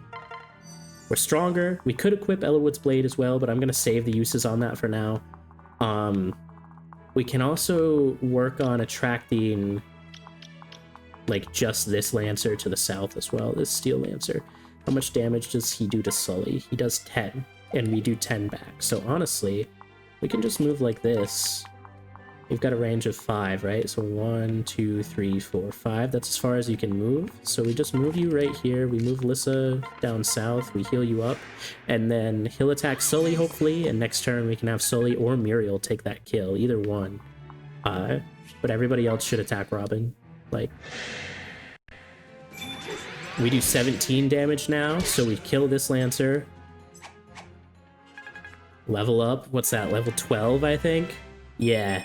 Speaker 1: we're stronger. We could equip Elowood's blade as well, but I'm gonna save the uses on that for now. We can also work on attracting, like, just this Lancer to the south as well, this Steel Lancer. How much damage does he do to Sully? He does 10, and we do 10 back. So honestly, we can just move like this. We've got a range of 5, right? So 1, 2, 3, 4, 5. That's as far as you can move. So we just move you right here. We move Lissa down south. We heal you up. And then he'll attack Sully, hopefully. And next turn we can have Sully or Muriel take that kill. Either one. But everybody else should attack Robin. Like, we do 17 damage now. So we kill this Lancer. Level up. What's that? Level 12, I think? Yeah.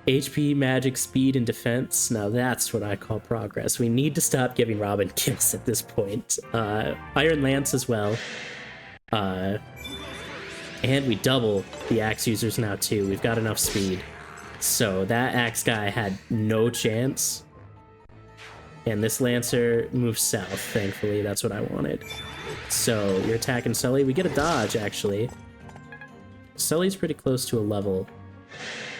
Speaker 1: HP, magic, speed, and defense. Now that's what I call progress. We need to stop giving Robin kills at this point. Iron Lance as well. And we double the axe users now too. We've got enough speed. So that axe guy had no chance. And this Lancer moves south, thankfully. That's what I wanted. So you're attacking Sully. We get a dodge, actually. Sully's pretty close to a level.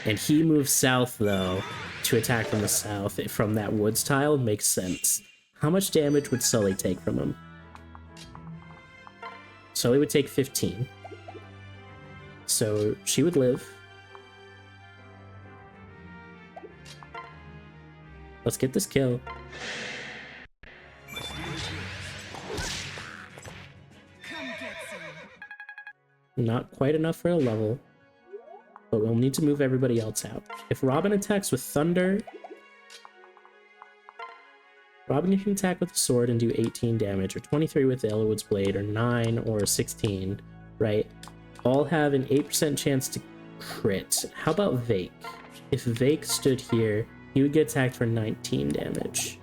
Speaker 1: And he moves south, though, to attack from the south. From that woods tile makes sense. How much damage would Sully take from him? Sully would take 15. So she would live. Let's get this kill. Not quite enough for a level. But we'll need to move everybody else out. If Robin attacks with Thunder, Robin can attack with a sword and do 18 damage, or 23 with the Elowood's blade, or 9 or 16, right? All have an 8% chance to crit. How about Vake? If Vake stood here, he would get attacked for 19 damage.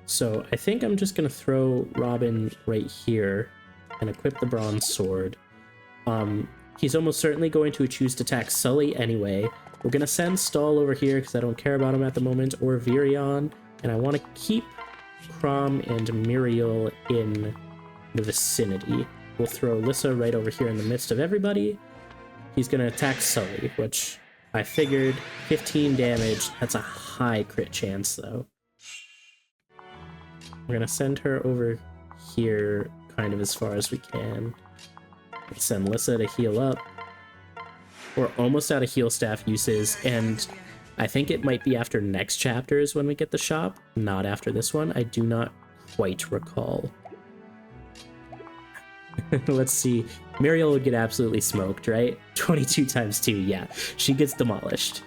Speaker 1: So I think I'm just gonna throw Robin right here and equip the bronze sword. He's almost certainly going to choose to attack Sully anyway. We're gonna send Stall over here because I don't care about him at the moment, or Virion, and I want to keep Crom and Muriel in the vicinity. We'll throw Lissa right over here in the midst of everybody. He's gonna attack Sully, which I figured 15 damage. That's a high crit chance, though. We're gonna send her over here kind of as far as we can. Let's send Lissa to heal up. We're almost out of heal staff uses, and I think it might be after next chapters when we get the shop, not after this one. I do not quite recall. Let's see. Muriel would get absolutely smoked, right? 22 times 2, yeah. She gets demolished.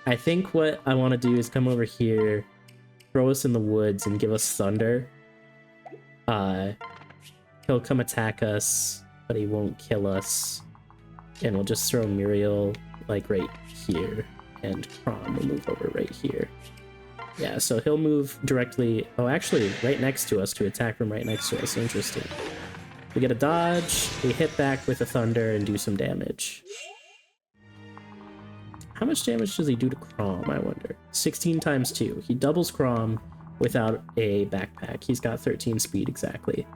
Speaker 1: I think what I want to do is come over here, throw us in the woods, and give us Thunder. He'll come attack us, but he won't kill us. And we'll just throw Muriel, like, right here. And Crom will move over right here. Yeah, so he'll move directly... Oh, actually, right next to us to attack from right next to us. Interesting. We get a dodge, we hit back with a Thunder and do some damage. How much damage does he do to Crom, I wonder? 16 times 2. He doubles Crom without a backpack. He's got 13 speed exactly.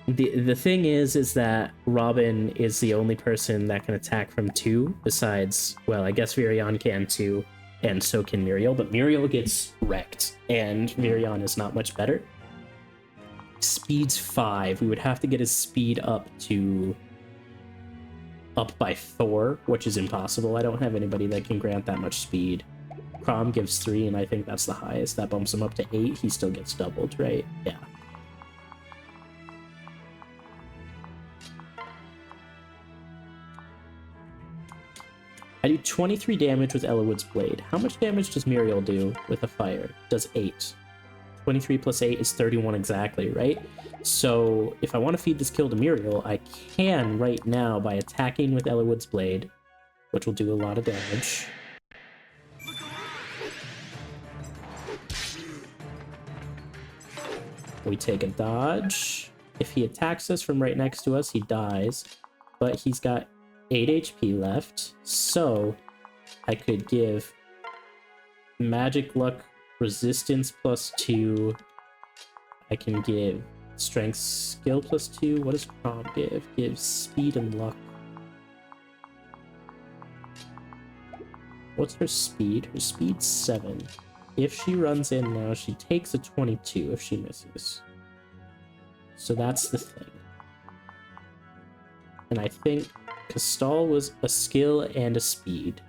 Speaker 1: The thing is that Robin is the only person that can attack from 2, besides, well, I guess Virion can too, and so can Muriel, but Muriel gets wrecked, and Virion is not much better. Speed's 5. We would have to get his speed up by 4, which is impossible. I don't have anybody that can grant that much speed. Crom gives 3, and I think that's the highest. That bumps him up to 8. He still gets doubled, right? Yeah. I do 23 damage with Elowood's blade. How much damage does Muriel do with a fire? Does 8. 23 plus 8 is 31 exactly, right? So if I want to feed this kill to Muriel, I can right now by attacking with Elowood's blade, which will do a lot of damage. We take a dodge. If he attacks us from right next to us, he dies. But he's got 8 HP left, so I could give Magic Luck Resistance +2. I can give Strength Skill +2. What does Prom give? Gives Speed and Luck. What's her speed? Her speed's 7. If she runs in now, she takes a 22 if she misses. So that's the thing. And I think Castal was a skill and a speed.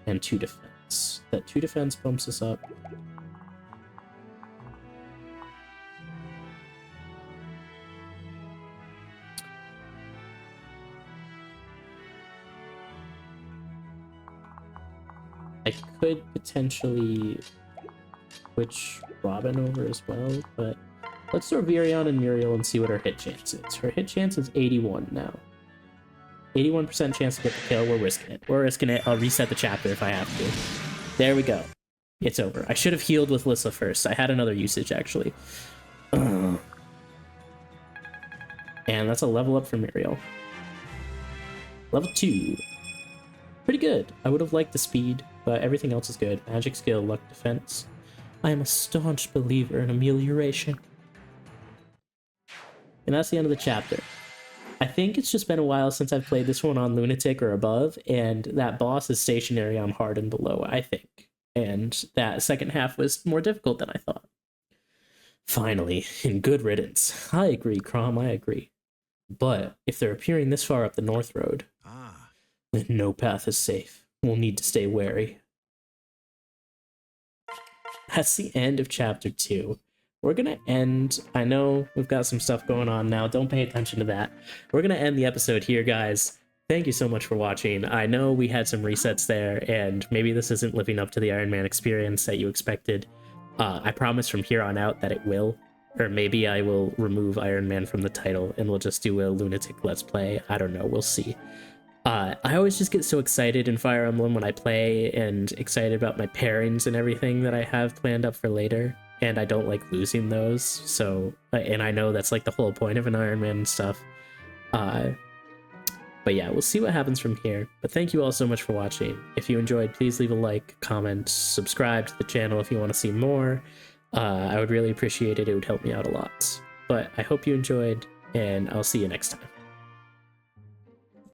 Speaker 1: And 2 defense. That 2 defense bumps us up. I could potentially switch Robin over as well, but let's throw Virion and Muriel and see what her hit chance is. Her hit chance is 81 now. 81% chance to get the kill. We're risking it. We're risking it. I'll reset the chapter if I have to. There we go. It's over. I should have healed with Lissa first. I had another usage, actually. And that's a level up for Muriel. Level 2. Pretty good. I would have liked the speed, but everything else is good. Magic skill, luck, defense. I am a staunch believer in amelioration. And that's the end of the chapter. I think it's just been a while since I've played this one on Lunatic or above, and that boss is stationary on hard and below, I think. And that second half was more difficult than I thought. Finally, in good riddance. I agree, Crom, I agree. But if they're appearing this far up the North Road, then no path is safe. We'll need to stay wary. That's the end of chapter 2. We're gonna end. I know we've got some stuff going on now. Don't pay attention to that. We're gonna end the episode here, guys. Thank you so much for watching. I know we had some resets there, and maybe this isn't living up to the Iron Man experience that you expected. I promise from here on out that it will. Or maybe I will remove Iron Man from the title and we'll just do a Lunatic Let's Play. I don't know. We'll see. I always just get so excited in Fire Emblem when I play, and excited about my pairings and everything that I have planned up for later. And I don't like losing those, so, and I know that's like the whole point of an Iron Man and stuff. But yeah, we'll see what happens from here. But thank you all so much for watching. If you enjoyed, please leave a like, comment, subscribe to the channel if you want to see more. I would really appreciate it. It would help me out a lot. But I hope you enjoyed, and I'll see you next time.